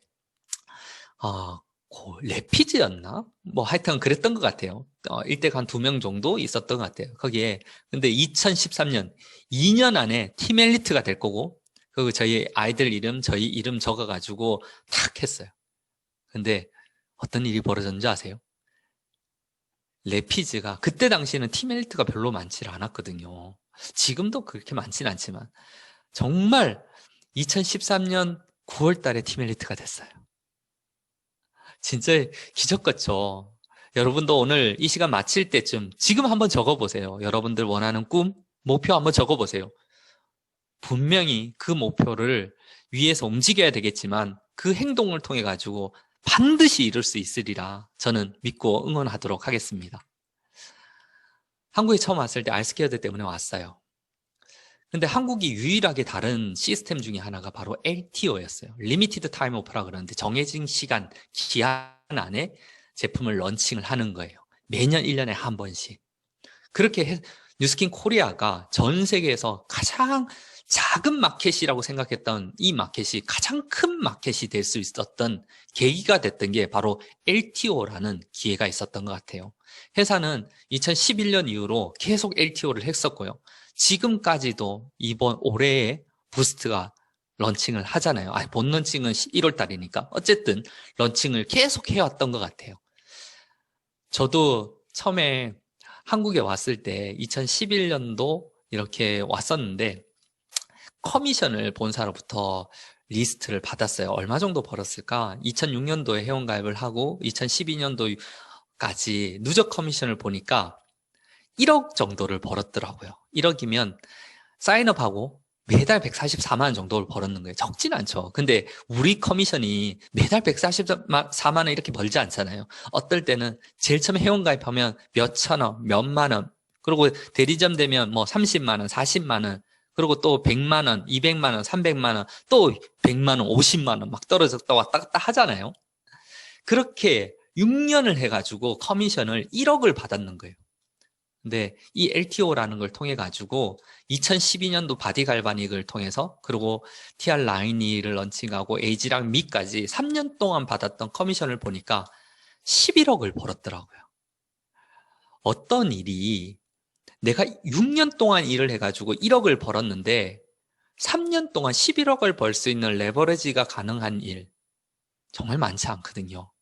레피즈였나? 뭐 하여튼 그랬던 것 같아요. 일대가 한 2명 정도 있었던 것 같아요. 거기에 근데 2013년 2년 안에 팀 엘리트가 될 거고 그리고 저희 아이들 이름, 저희 이름 적어가지고 탁 했어요. 근데 어떤 일이 벌어졌는지 아세요? 레피즈가 그때 당시에는 팀 엘리트가 별로 많지 않았거든요. 지금도 그렇게 많지는 않지만 정말 2013년 9월 달에 팀 엘리트가 됐어요. 진짜 기적 같죠? 여러분도 오늘 이 시간 마칠 때쯤 지금 한번 적어보세요. 여러분들 원하는 꿈, 목표 한번 적어보세요. 분명히 그 목표를 위해서 움직여야 되겠지만 그 행동을 통해 가지고 반드시 이룰 수 있으리라 저는 믿고 응원하도록 하겠습니다. 한국에 처음 왔을 때 알스케어드 때문에 왔어요. 근데 한국이 유일하게 다른 시스템 중에 하나가 바로 LTO였어요. 리미티드 타임 오퍼라 그러는데 정해진 시간, 기한 안에 제품을 런칭을 하는 거예요. 매년 1년에 한 번씩. 뉴스킨 코리아가 전 세계에서 가장 작은 마켓이라고 생각했던 이 마켓이 가장 큰 마켓이 될 수 있었던 계기가 됐던 게 바로 LTO라는 기회가 있었던 것 같아요. 회사는 2011년 이후로 계속 LTO를 했었고요. 지금까지도 이번 올해에 부스트가 런칭을 하잖아요. 본 런칭은 1월 달이니까. 어쨌든 런칭을 계속 해왔던 것 같아요. 저도 처음에 한국에 왔을 때 2011년도 이렇게 왔었는데 커미션을 본사로부터 리스트를 받았어요. 얼마 정도 벌었을까? 2006년도에 회원가입을 하고 2012년도까지 누적 커미션을 보니까 1억 정도를 벌었더라고요. 1억이면 사인업하고 매달 144만 원 정도를 벌었는 거예요. 적진 않죠. 근데 우리 커미션이 매달 144만 원 이렇게 벌지 않잖아요. 어떨 때는 제일 처음에 회원가입하면 몇천 원, 몇만 원, 그리고 대리점 되면 뭐 30만 원, 40만 원, 그리고 또 100만 원, 200만 원, 300만 원, 또 100만 원, 50만 원 막 떨어졌다 왔다 갔다 하잖아요. 그렇게 6년을 해가지고 커미션을 1억을 받았는 거예요. 근데 이 LTO라는 걸 통해 가지고 2012년도 바디 갈바닉을 통해서 그리고 TR 라인이를 런칭하고 에이지랑 미까지 3년 동안 받았던 커미션을 보니까 11억을 벌었더라고요. 어떤 일이 내가 6년 동안 일을 해가지고 1억을 벌었는데 3년 동안 11억을 벌 수 있는 레버리지가 가능한 일 정말 많지 않거든요.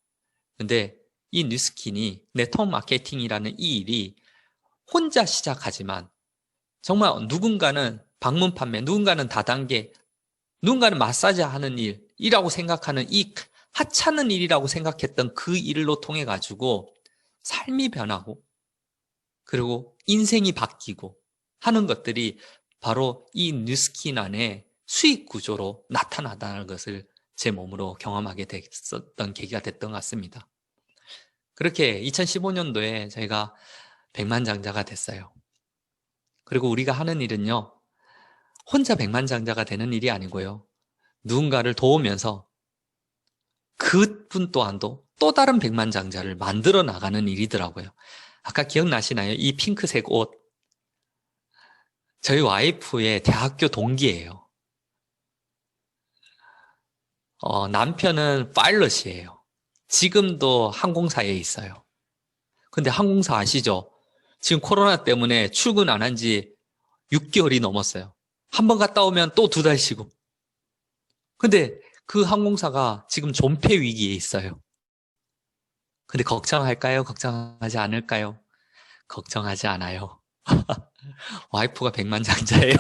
근데 이 뉴스킨이 네트워크 마케팅이라는 이 일이 혼자 시작하지만 정말 누군가는 방문 판매, 누군가는 다단계, 누군가는 마사지 하는 일이라고 생각하는 이 하찮은 일이라고 생각했던 그 일로 통해 가지고 삶이 변하고 그리고 인생이 바뀌고 하는 것들이 바로 이 뉴스킨 안에 수익 구조로 나타나다는 것을 제 몸으로 경험하게 됐었던 계기가 됐던 것 같습니다. 그렇게 2015년도에 저희가 백만장자가 됐어요. 그리고 우리가 하는 일은요, 혼자 백만장자가 되는 일이 아니고요, 누군가를 도우면서 그분 또한도 또 다른 백만장자를 만들어 나가는 일이더라고요. 아까 기억나시나요? 이 핑크색 옷. 저희 와이프의 대학교 동기예요. 남편은 파일럿이에요. 지금도 항공사에 있어요. 근데 항공사 아시죠? 지금 코로나 때문에 출근 안 한 지 6개월이 넘었어요. 한 번 갔다 오면 또 2달 쉬고. 근데 그 항공사가 지금 존폐 위기에 있어요. 근데 걱정할까요? 걱정하지 않을까요? 걱정하지 않아요. 와이프가 백만장자예요.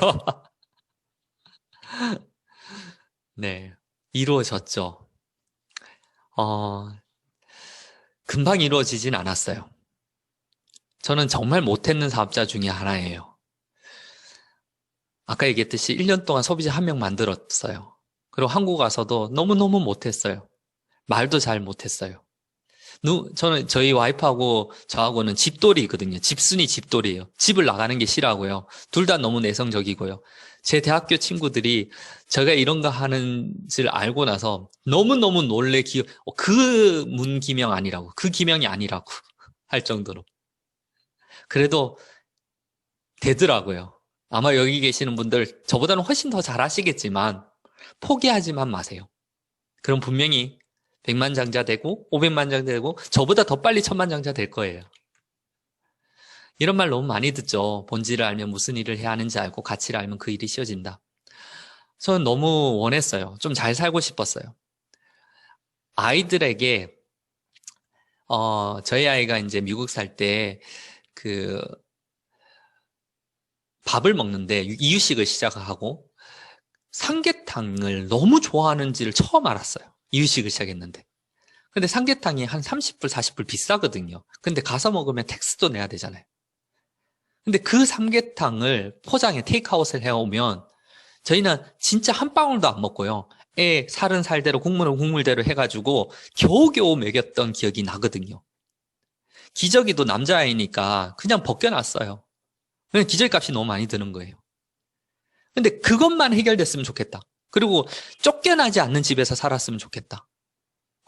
네, 이루어졌죠. 금방 이루어지진 않았어요. 저는 정말 못했는 사업자 중에 하나예요. 아까 얘기했듯이 1년 동안 소비자 1명 만들었어요. 그리고 한국 와서도 너무너무 못했어요. 말도 잘 못했어요. 저는 저희 와이프하고 저하고는 집돌이거든요. 집순이 집돌이에요. 집을 나가는 게 싫어하고요. 둘 다 너무 내성적이고요. 제 대학교 친구들이 제가 이런 거 하는 줄 알고 나서 너무너무 놀래 그 문기명 아니라고, 그 기명이 아니라고 할 정도로. 그래도 되더라고요. 아마 여기 계시는 분들 저보다는 훨씬 더 잘하시겠지만 포기하지만 마세요. 그럼 분명히 100만장자 되고 500만장자 되고 저보다 더 빨리 1000만장자 될 거예요. 이런 말 너무 많이 듣죠. 본질을 알면 무슨 일을 해야 하는지 알고 가치를 알면 그 일이 쉬워진다. 저는 너무 원했어요. 좀 잘 살고 싶었어요. 아이들에게 저희 아이가 이제 미국 살 때 밥을 먹는데 이유식을 시작하고 삼계탕을 너무 좋아하는지를 처음 알았어요. 이유식을 시작했는데. 근데 삼계탕이 한 30불, 40불 비싸거든요. 근데 가서 먹으면 텍스도 내야 되잖아요. 근데 그 삼계탕을 포장해 테이크아웃을 해오면 저희는 진짜 한 방울도 안 먹고요. 애 살은 살대로 국물은 국물대로 해가지고 겨우겨우 먹였던 기억이 나거든요. 기저귀도 남자아이니까 그냥 벗겨놨어요. 그냥 기저귀값이 너무 많이 드는 거예요. 근데 그것만 해결됐으면 좋겠다. 그리고 쫓겨나지 않는 집에서 살았으면 좋겠다.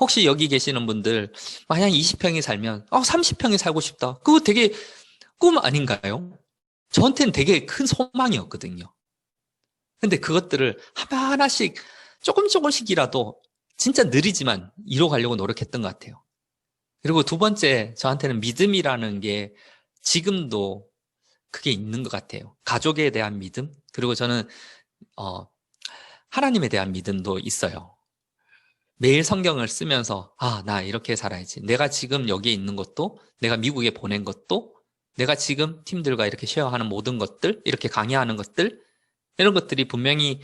혹시 여기 계시는 분들 만약 20평이 살면 30평이 살고 싶다. 그거 되게 꿈 아닌가요? 저한테는 되게 큰 소망이었거든요. 근데 그것들을 하나하나씩 조금씩이라도 진짜 느리지만 이뤄가려고 노력했던 것 같아요. 그리고 두 번째, 저한테는 믿음이라는 게 지금도 그게 있는 것 같아요. 가족에 대한 믿음, 그리고 저는 하나님에 대한 믿음도 있어요. 매일 성경을 쓰면서 나 이렇게 살아야지. 내가 지금 여기에 있는 것도, 내가 미국에 보낸 것도, 내가 지금 팀들과 이렇게 쉐어하는 모든 것들, 이렇게 강의하는 것들, 이런 것들이 분명히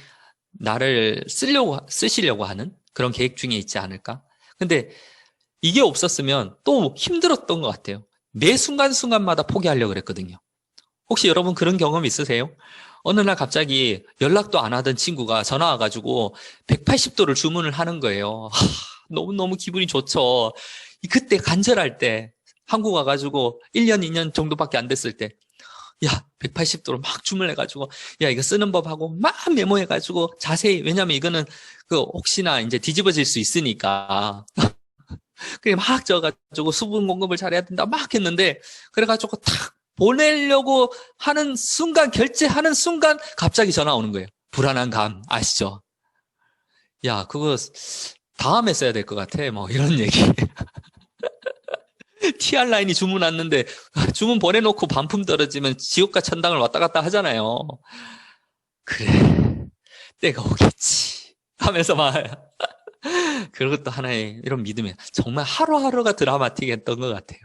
나를 쓰시려고 하는 그런 계획 중에 있지 않을까? 근데 이게 없었으면 또 힘들었던 것 같아요. 매 순간순간마다 포기하려고 그랬거든요. 혹시 여러분 그런 경험 있으세요? 어느 날 갑자기 연락도 안 하던 친구가 전화 와가지고 180도를 주문을 하는 거예요. 너무너무 기분이 좋죠. 그때 간절할 때, 한국 와가지고 1년, 2년 정도밖에 안 됐을 때, 180도로 막 주문해가지고, 이거 쓰는 법하고 막 메모해가지고 자세히, 왜냐면 이거는 혹시나 이제 뒤집어질 수 있으니까. 그게 막 져가지고 수분 공급을 잘해야 된다 막 했는데, 그래가지고 탁 보내려고 하는 순간, 결제하는 순간 갑자기 전화 오는 거예요. 불안한 감 아시죠? 그거 다음에 써야 될 것 같아. 뭐 이런 얘기. TR 라인이 주문 왔는데 주문 보내놓고 반품 떨어지면 지옥과 천당을 왔다 갔다 하잖아요. 그래, 때가 오겠지 하면서 막 그것도 하나의 이런 믿음이에요. 정말 하루하루가 드라마틱했던 것 같아요.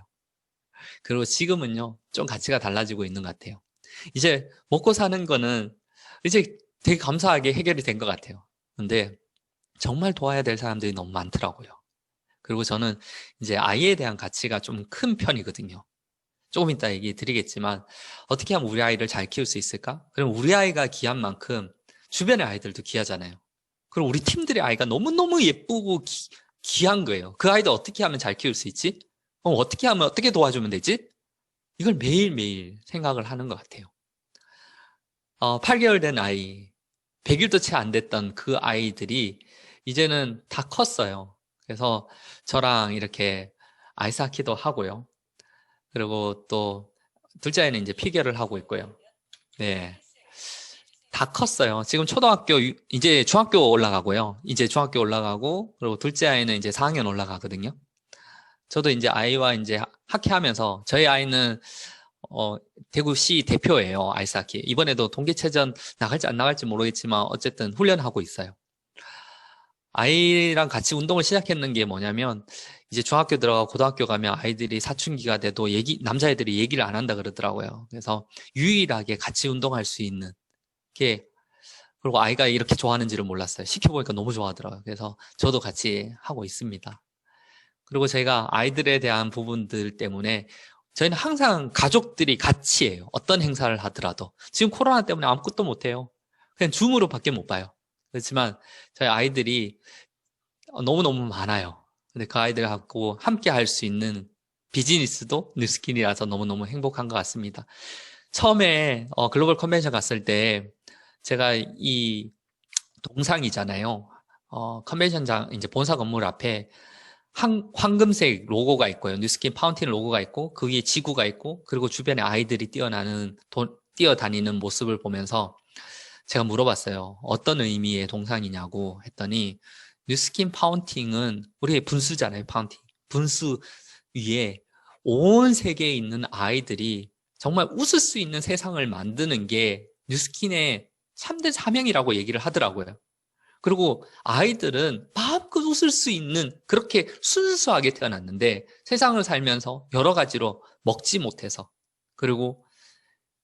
그리고 지금은요, 좀 가치가 달라지고 있는 것 같아요. 이제 먹고 사는 거는 이제 되게 감사하게 해결이 된 것 같아요. 근데 정말 도와야 될 사람들이 너무 많더라고요. 그리고 저는 이제 아이에 대한 가치가 좀 큰 편이거든요. 조금 이따 얘기 드리겠지만, 어떻게 하면 우리 아이를 잘 키울 수 있을까? 그럼 우리 아이가 귀한 만큼 주변의 아이들도 귀하잖아요. 그리고 우리 팀들의 아이가 너무너무 예쁘고 귀한 거예요. 그 아이도 어떻게 하면 잘 키울 수 있지? 어떻게 하면, 어떻게 도와주면 되지? 이걸 매일매일 생각을 하는 것 같아요. 8개월 된 아이, 100일도 채 안 됐던 그 아이들이 이제는 다 컸어요. 그래서 저랑 이렇게 아이스하키도 하고요. 그리고 또 둘째 아이는 이제 피겨를 하고 있고요. 네. 다 컸어요. 지금 초등학교, 이제 중학교 올라가고요. 이제 중학교 올라가고, 그리고 둘째 아이는 이제 4학년 올라가거든요. 저도 이제 아이와 이제 하키하면서, 저희 아이는 대구시 대표예요. 아이스하키. 이번에도 동계체전 나갈지 안 나갈지 모르겠지만 어쨌든 훈련하고 있어요. 아이랑 같이 운동을 시작했는 게 뭐냐면, 이제 중학교 들어가고 고등학교 가면 아이들이 사춘기가 돼도 남자애들이 얘기를 안 한다 그러더라고요. 그래서 유일하게 같이 운동할 수 있는 게, 그리고 아이가 이렇게 좋아하는지를 몰랐어요. 시켜보니까 너무 좋아하더라고요. 그래서 저도 같이 하고 있습니다. 그리고 제가 아이들에 대한 부분들 때문에 저희는 항상 가족들이 같이 해요. 어떤 행사를 하더라도. 지금 코로나 때문에 아무것도 못해요. 그냥 줌으로 밖에 못 봐요. 그렇지만 저희 아이들이 너무너무 많아요. 근데 그 아이들 갖고 함께 할 수 있는 비즈니스도 뉴스킨이라서 너무너무 행복한 것 같습니다. 처음에 글로벌 컨벤션 갔을 때 제가 이 동상이잖아요. 컨벤션장 이제 본사 건물 앞에 황금색 로고가 있고요. 뉴스킨 파운틴 로고가 있고 그 위에 지구가 있고 그리고 주변에 아이들이 뛰어다니는 모습을 보면서 제가 물어봤어요. 어떤 의미의 동상이냐고 했더니 뉴스킨 파운틴은 우리의 분수잖아요. 파운틴. 분수 위에 온 세계에 있는 아이들이 정말 웃을 수 있는 세상을 만드는 게 뉴스킨의 3대 사명이라고 얘기를 하더라고요. 그리고 아이들은 마음껏 웃을 수 있는 그렇게 순수하게 태어났는데 세상을 살면서 여러 가지로 먹지 못해서 그리고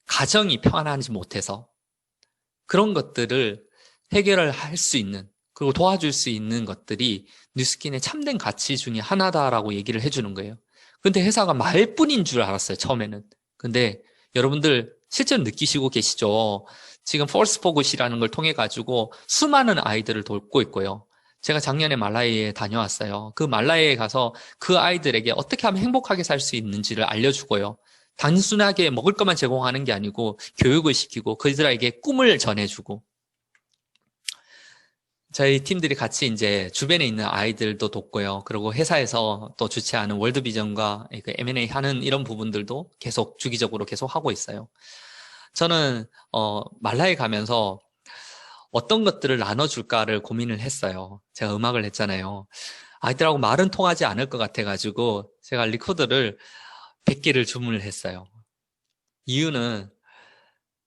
가정이 평안하지 못해서 그런 것들을 해결을 할 수 있는 그리고 도와줄 수 있는 것들이 뉴스킨의 참된 가치 중에 하나다라고 얘기를 해주는 거예요. 근데 회사가 말뿐인 줄 알았어요, 처음에는. 근데 여러분들 실제로 느끼시고 계시죠? 지금 펄스 포굿이라는 걸 통해 가지고 수많은 아이들을 돕고 있고요. 제가 작년에 말라이에 다녀왔어요. 그 말라이에 가서 그 아이들에게 어떻게 하면 행복하게 살 수 있는지를 알려주고요. 단순하게 먹을 것만 제공하는 게 아니고 교육을 시키고 그들에게 꿈을 전해주고 저희 팀들이 같이 이제 주변에 있는 아이들도 돕고요. 그리고 회사에서 또 주최하는 월드비전과 그 M&A 하는 이런 부분들도 계속 주기적으로 계속 하고 있어요. 저는 말라에 가면서 어떤 것들을 나눠줄까를 고민을 했어요. 제가 음악을 했잖아요. 아이들하고 말은 통하지 않을 것 같아가지고 제가 리코더를 100개를 주문을 했어요. 이유는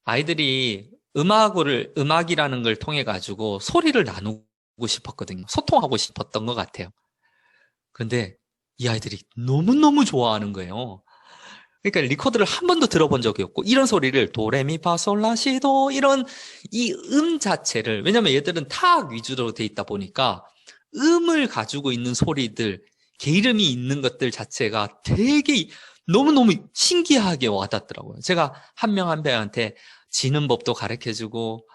아이들이 음악이라는 걸 통해 가지고 소리를 나누고 싶었거든요. 소통하고 싶었던 것 같아요. 그런데 이 아이들이 너무너무 좋아하는 거예요. 그러니까 리코더를 한 번도 들어본 적이 없고 이런 소리를 도레미파솔라시도 이런 이 자체를, 왜냐면 얘들은 타악 위주로 돼 있다 보니까 음을 가지고 있는 소리들, 게으름이 있는 것들 자체가 되게 너무너무 신기하게 와닿더라고요. 제가 한 명 한 명한테 지는 법도 가르쳐주고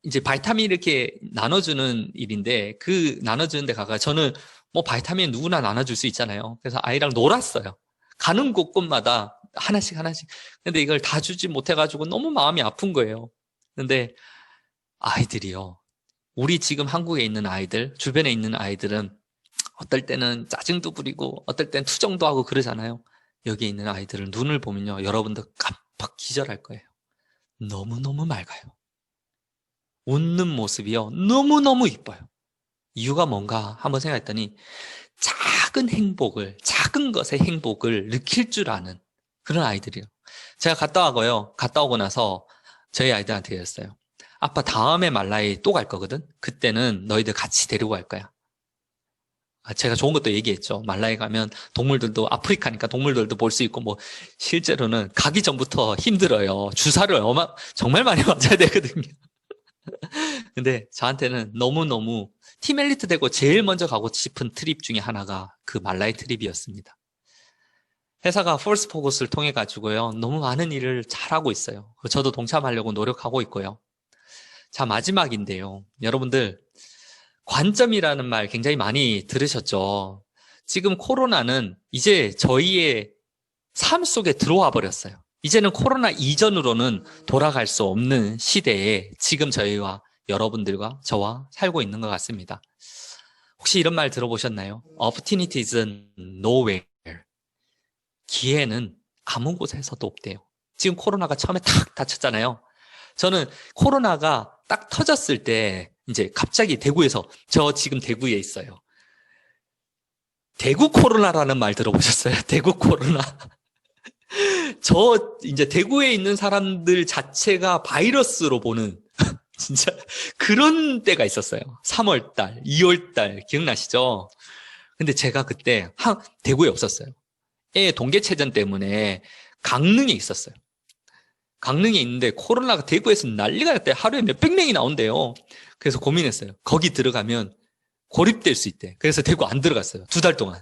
이제 바이타민 이렇게 나눠주는 일인데, 그 나눠주는 데 가가 저는 뭐 바이타민 누구나 나눠줄 수 있잖아요. 그래서 아이랑 놀았어요. 가는 곳곳마다 하나씩 하나씩. 근데 이걸 다 주지 못해가지고 너무 마음이 아픈 거예요. 근데 아이들이요, 우리 지금 한국에 있는 아이들, 주변에 있는 아이들은 어떨 때는 짜증도 부리고 어떨 때는 투정도 하고 그러잖아요. 여기에 있는 아이들은 눈을 보면요, 여러분들 깜빡 기절할 거예요. 너무너무 맑아요. 웃는 모습이요, 너무너무 이뻐요. 이유가 뭔가 한번 생각했더니 작은 것의 행복을 느낄 줄 아는 그런 아이들이에요. 제가 갔다 오고 나서 저희 아이들한테 그랬어요. 아빠 다음에 말라이 또 갈 거거든? 그때는 너희들 같이 데리고 갈 거야. 제가 좋은 것도 얘기했죠. 말라이 가면 동물들도, 아프리카니까 동물들도 볼 수 있고, 뭐 실제로는 가기 전부터 힘들어요. 주사를 정말 많이 맞아야 되거든요. 근데 저한테는 너무너무 팀 엘리트 되고 제일 먼저 가고 싶은 트립 중에 하나가 그 말라이 트립이었습니다. 회사가 폴스 포커스를 통해 가지고요, 너무 많은 일을 잘하고 있어요. 저도 동참하려고 노력하고 있고요. 자, 마지막인데요. 여러분들, 관점이라는 말 굉장히 많이 들으셨죠? 지금 코로나는 이제 저희의 삶 속에 들어와 버렸어요. 이제는 코로나 이전으로는 돌아갈 수 없는 시대에 지금 저희와 여러분들과 저와 살고 있는 것 같습니다. 혹시 이런 말 들어보셨나요? Opportunity is nowhere. 기회는 아무 곳에서도 없대요. 지금 코로나가 처음에 탁 닫혔잖아요. 저는 코로나가 딱 터졌을 때 이제 갑자기 대구에서, 저 지금 대구에 있어요. 대구 코로나라는 말 들어보셨어요? 대구 코로나. 저 이제 대구에 있는 사람들 자체가 바이러스로 보는 진짜 그런 때가 있었어요. 3월달, 2월달 기억나시죠? 근데 제가 그때 대구에 없었어요. 애 동계체전 때문에 강릉에 있었어요. 강릉에 있는데 코로나가 대구에서 난리가 났대요. 하루에 몇백 명이 나온대요. 그래서 고민했어요. 거기 들어가면 고립될 수 있대. 그래서 대구 안 들어갔어요. 2달 동안.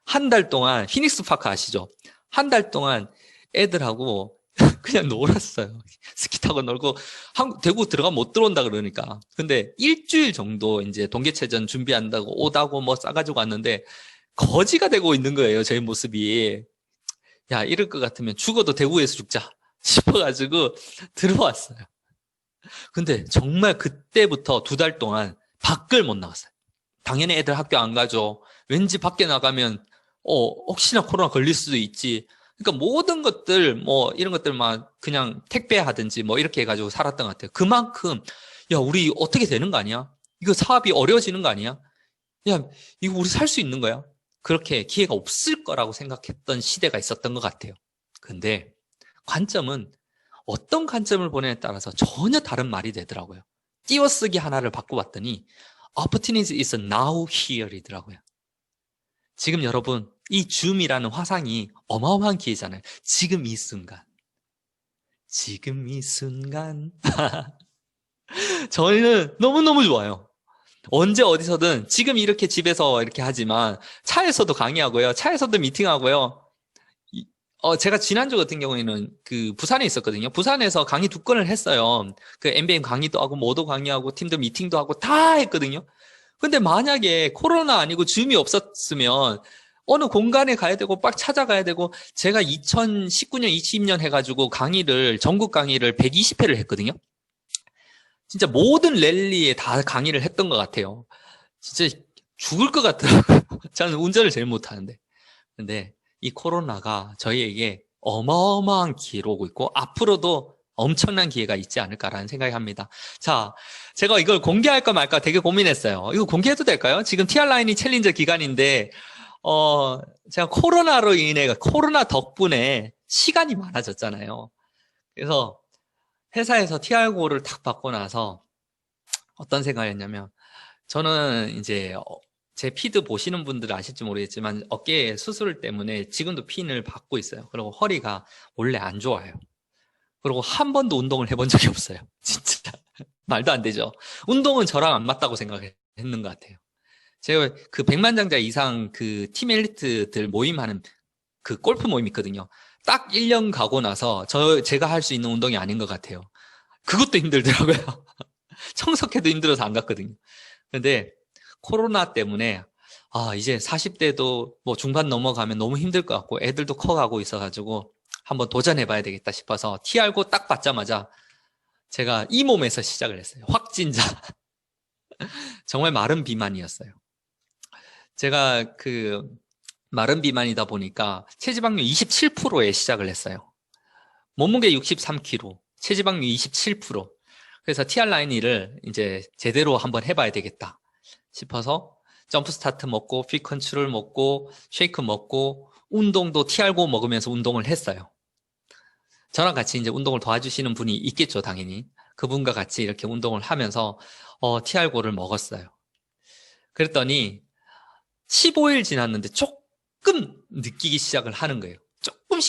한 달 동안 피닉스 파크 아시죠? 한 달 동안 애들하고 그냥 놀았어요. 스키 타고 놀고, 대구 들어가면 못 들어온다 그러니까. 근데 일주일 정도 이제 동계체전 준비한다고 오다고 뭐 싸가지고 왔는데 거지가 되고 있는 거예요. 저희 모습이. 야, 이럴 것 같으면 죽어도 대구에서 죽자 싶어가지고 들어왔어요. 근데 정말 그때부터 2달 동안 밖을 못 나갔어요. 당연히 애들 학교 안 가죠. 왠지 밖에 나가면 혹시나 코로나 걸릴 수도 있지. 그러니까 모든 것들, 뭐 이런 것들 막 그냥 택배하든지 뭐 이렇게 해가지고 살았던 것 같아요. 그만큼 야, 우리 어떻게 되는 거 아니야? 이거 사업이 어려워지는 거 아니야? 야, 이거 우리 살 수 있는 거야? 그렇게 기회가 없을 거라고 생각했던 시대가 있었던 것 같아요. 근데 관점은 어떤 관점을 보느냐에 따라서 전혀 다른 말이 되더라고요. 띄어쓰기 하나를 바꿔봤더니 Opportunity is now here이더라고요. 지금 여러분, 이 줌이라는 화상이 어마어마한 기회잖아요. 지금 이 순간. 지금 이 순간. 저희는 너무너무 좋아요. 언제 어디서든 지금 이렇게 집에서 이렇게 하지만 차에서도 강의하고요. 차에서도 미팅하고요. 제가 지난주 같은 경우에는 그 부산에 있었거든요. 부산에서 강의 2건을 했어요. 그 MBM 강의도 하고 모도 강의하고 팀들 미팅도 하고 다 했거든요. 근데 만약에 코로나 아니고 줌이 없었으면 어느 공간에 가야 되고 빡 찾아가야 되고, 제가 2019년, 20년 해가지고 전국 강의를 120회를 했거든요. 진짜 모든 랠리에 다 강의를 했던 것 같아요. 진짜 죽을 것 같더라고요. 저는 운전을 제일 못하는데. 근데 이 코로나가 저희에게 어마어마한 기회로 오고 있고 앞으로도 엄청난 기회가 있지 않을까라는 생각이 합니다. 자, 제가 이걸 공개할까 말까 되게 고민했어요. 이거 공개해도 될까요? 지금 TR라인이 챌린저 기간인데 제가 코로나로 인해 코로나 덕분에 시간이 많아졌잖아요. 그래서 회사에서 TR고를 탁 받고 나서 어떤 생각을 했냐면 저는 이제 제 피드 보시는 분들은 아실지 모르겠지만 어깨 수술 때문에 지금도 핀을 받고 있어요. 그리고 허리가 원래 안 좋아요. 그리고 한 번도 운동을 해본 적이 없어요. 진짜 말도 안 되죠. 운동은 저랑 안 맞다고 생각했는 것 같아요. 제가 그 100만장자 이상 그 팀 엘리트들 모임하는 그 골프 모임 있거든요. 딱 1년 가고 나서 제가 할 수 있는 운동이 아닌 것 같아요. 그것도 힘들더라고요. 청소해도 힘들어서 안 갔거든요. 근데 코로나 때문에 이제 40대도 뭐 중반 넘어가면 너무 힘들 것 같고 애들도 커가고 있어가지고 한번 도전해봐야 되겠다 싶어서 TR고 딱 받자마자 제가 이 몸에서 시작을 했어요. 확진자. 정말 마른 비만이었어요. 제가 그 마른 비만이다 보니까 체지방률 27%에 시작을 했어요. 몸무게 63kg, 체지방률 27%. 그래서 TR라인을 이제 제대로 한번 해봐야 되겠다 싶어서 점프 스타트 먹고 핏 컨트롤 먹고 쉐이크 먹고 운동도 TR고 먹으면서 운동을 했어요. 저랑 같이 이제 운동을 도와주시는 분이 있겠죠, 당연히. 그분과 같이 이렇게 운동을 하면서 TR고를 먹었어요. 그랬더니 15일 지났는데 조금 느끼기 시작을 하는 거예요.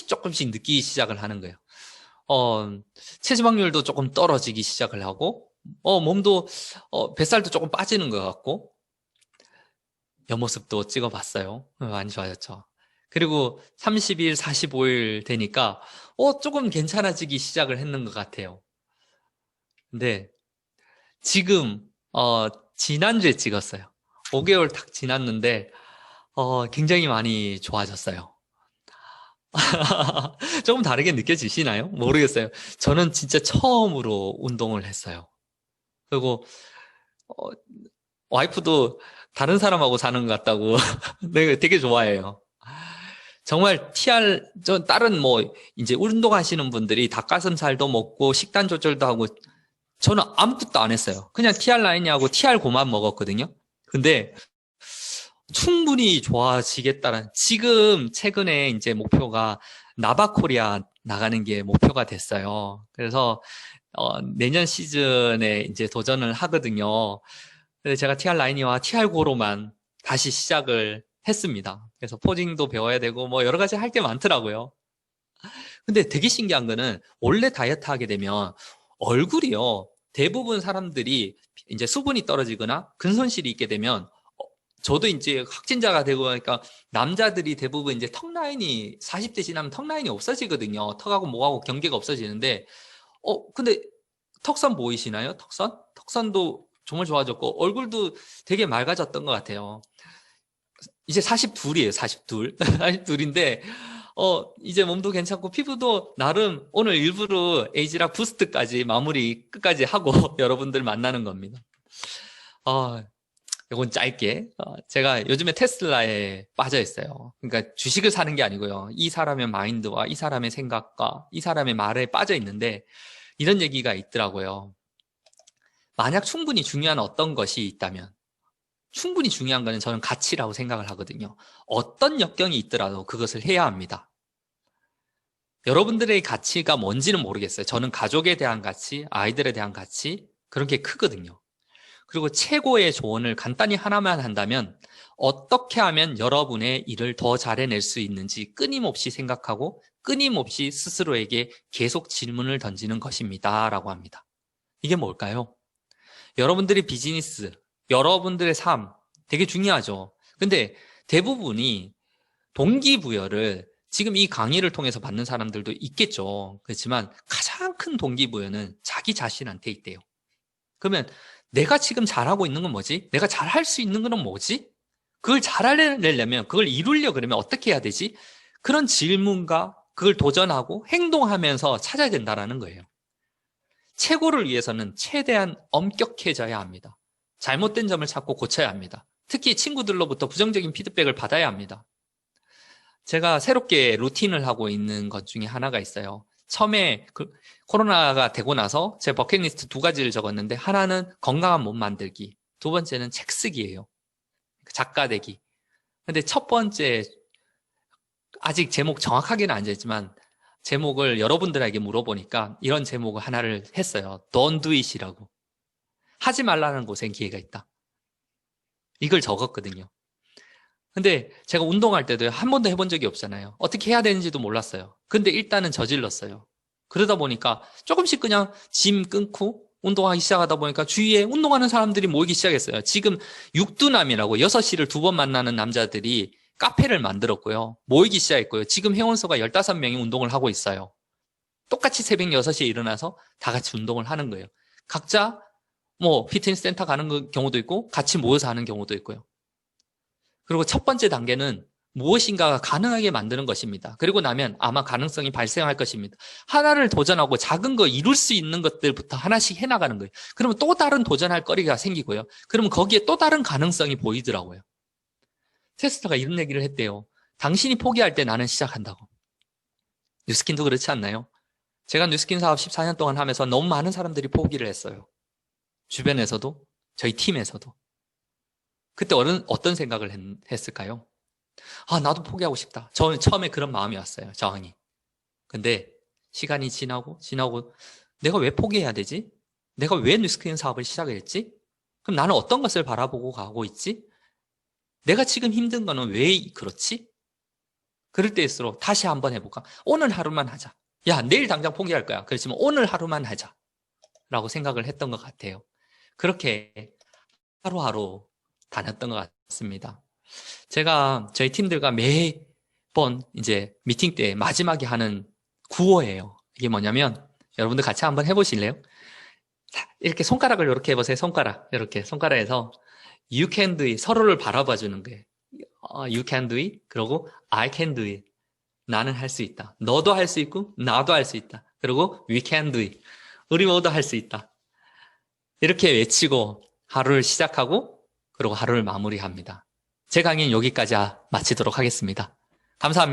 조금씩 느끼기 시작을 하는 거예요. 체지방률도 조금 떨어지기 시작을 하고 몸도 뱃살도 조금 빠지는 것 같고 옆모습도 찍어봤어요. 많이 좋아졌죠. 그리고 30일, 45일 되니까 조금 괜찮아지기 시작을 했는 것 같아요. 근데 지금 지난주에 찍었어요. 5개월 딱 지났는데 굉장히 많이 좋아졌어요. 조금 다르게 느껴지시나요? 모르겠어요. 저는 진짜 처음으로 운동을 했어요. 그리고 와이프도 다른 사람하고 사는 것 같다고 되게 좋아해요. 정말 다른 이제 운동하시는 분들이 닭가슴살도 먹고 식단 조절도 하고 저는 아무것도 안 했어요. 그냥 TR라인하고 TR고만 먹었거든요. 근데 충분히 좋아지겠다는, 지금 최근에 이제 목표가 나바코리아 나가는 게 목표가 됐어요. 그래서, 내년 시즌에 이제 도전을 하거든요. 그래서 제가 TR라인이와 TR고로만 다시 시작을 했습니다. 그래서 포징도 배워야 되고 뭐 여러 가지 할 게 많더라고요. 근데 되게 신기한 거는 원래 다이어트 하게 되면 얼굴이요. 대부분 사람들이 이제 수분이 떨어지거나 근손실이 있게 되면 저도 이제 확진자가 되고 하니까 남자들이 대부분 이제 턱 라인이 40대 지나면 턱 라인이 없어지거든요. 턱하고 목하고 경계가 없어지는데 근데 턱선 보이시나요? 턱선도 정말 좋아졌고 얼굴도 되게 맑아졌던 것 같아요. 이제 42이에요. 42. 42인데 이제 몸도 괜찮고 피부도 나름 오늘 일부러 에이지락 부스트까지 마무리 끝까지 하고 여러분들 만나는 겁니다. 이건 짧게 제가 요즘에 테슬라에 빠져 있어요. 그러니까 주식을 사는 게 아니고요. 이 사람의 마인드와 이 사람의 생각과 이 사람의 말에 빠져 있는데 이런 얘기가 있더라고요. 만약 충분히 중요한 어떤 것이 있다면 충분히 중요한 거는 저는 가치라고 생각을 하거든요. 어떤 역경이 있더라도 그것을 해야 합니다. 여러분들의 가치가 뭔지는 모르겠어요. 저는 가족에 대한 가치, 아이들에 대한 가치 그런 게 크거든요. 그리고 최고의 조언을 간단히 하나만 한다면 어떻게 하면 여러분의 일을 더 잘해낼 수 있는지 끊임없이 생각하고 끊임없이 스스로에게 계속 질문을 던지는 것입니다. 라고 합니다. 이게 뭘까요? 여러분들의 비즈니스, 여러분들의 삶 되게 중요하죠. 근데 대부분이 동기부여를 지금 이 강의를 통해서 받는 사람들도 있겠죠. 그렇지만 가장 큰 동기부여는 자기 자신한테 있대요. 그러면 내가 지금 잘하고 있는 건 뭐지? 내가 잘할 수 있는 건 뭐지? 그걸 잘하려면, 그걸 이루려고 그러면 어떻게 해야 되지? 그런 질문과 그걸 도전하고 행동하면서 찾아야 된다는 거예요. 최고를 위해서는 최대한 엄격해져야 합니다. 잘못된 점을 찾고 고쳐야 합니다. 특히 친구들로부터 부정적인 피드백을 받아야 합니다. 제가 새롭게 루틴을 하고 있는 것 중에 하나가 있어요. 처음에 코로나가 되고 나서 제 버킷리스트 2가지를 적었는데, 하나는 건강한 몸 만들기, 2번째는 책 쓰기예요. 작가 되기. 근데 첫 번째, 아직 제목 정확하게는 안 정했지만 제목을 여러분들에게 물어보니까 이런 제목을 하나를 했어요. Don't do it이라고. 하지 말라는 곳엔 기회가 있다. 이걸 적었거든요. 근데 제가 운동할 때도 한 번도 해본 적이 없잖아요. 어떻게 해야 되는지도 몰랐어요. 근데 일단은 저질렀어요. 그러다 보니까 조금씩 그냥 짐 끊고 운동하기 시작하다 보니까 주위에 운동하는 사람들이 모이기 시작했어요. 지금 육두남이라고 6시를 2번 만나는 남자들이 카페를 만들었고요. 모이기 시작했고요. 지금 회원수가 15명이 운동을 하고 있어요. 똑같이 새벽 6시에 일어나서 다 같이 운동을 하는 거예요. 각자 피트니스 센터 가는 경우도 있고 같이 모여서 하는 경우도 있고요. 그리고 첫 번째 단계는 무엇인가가 가능하게 만드는 것입니다. 그리고 나면 아마 가능성이 발생할 것입니다. 하나를 도전하고 작은 거 이룰 수 있는 것들부터 하나씩 해나가는 거예요. 그러면 또 다른 도전할 거리가 생기고요. 그러면 거기에 또 다른 가능성이 보이더라고요. 테스터가 이런 얘기를 했대요. 당신이 포기할 때 나는 시작한다고. 뉴스킨도 그렇지 않나요? 제가 뉴스킨 사업 14년 동안 하면서 너무 많은 사람들이 포기를 했어요. 주변에서도, 저희 팀에서도. 그때 어떤 생각을 했을까요? 나도 포기하고 싶다. 저는 처음에 그런 마음이 왔어요. 저항이. 근데 시간이 지나고 내가 왜 포기해야 되지? 내가 왜 뉴스킨 사업을 시작을 했지? 그럼 나는 어떤 것을 바라보고 가고 있지? 내가 지금 힘든 거는 왜 그렇지? 그럴 때일수록 다시 한번 해볼까? 오늘 하루만 하자. 야, 내일 당장 포기할 거야. 그렇지만 오늘 하루만 하자. 라고 생각을 했던 것 같아요. 그렇게 하루하루 다녔던 것 같습니다. 제가 저희 팀들과 매번 이제 미팅 때 마지막에 하는 구호예요. 이게 뭐냐면, 여러분들 같이 한번 해보실래요? 이렇게 손가락을 이렇게 해보세요. 이렇게 손가락에서 You can do it. 서로를 바라봐 주는 거예요. You can do it. 그리고 I can do it. 나는 할 수 있다. 너도 할 수 있고 나도 할 수 있다. 그리고 we can do it. 우리 모두 할 수 있다. 이렇게 외치고 하루를 시작하고 그리고 하루를 마무리합니다. 제 강의는 여기까지 마치도록 하겠습니다. 감사합니다.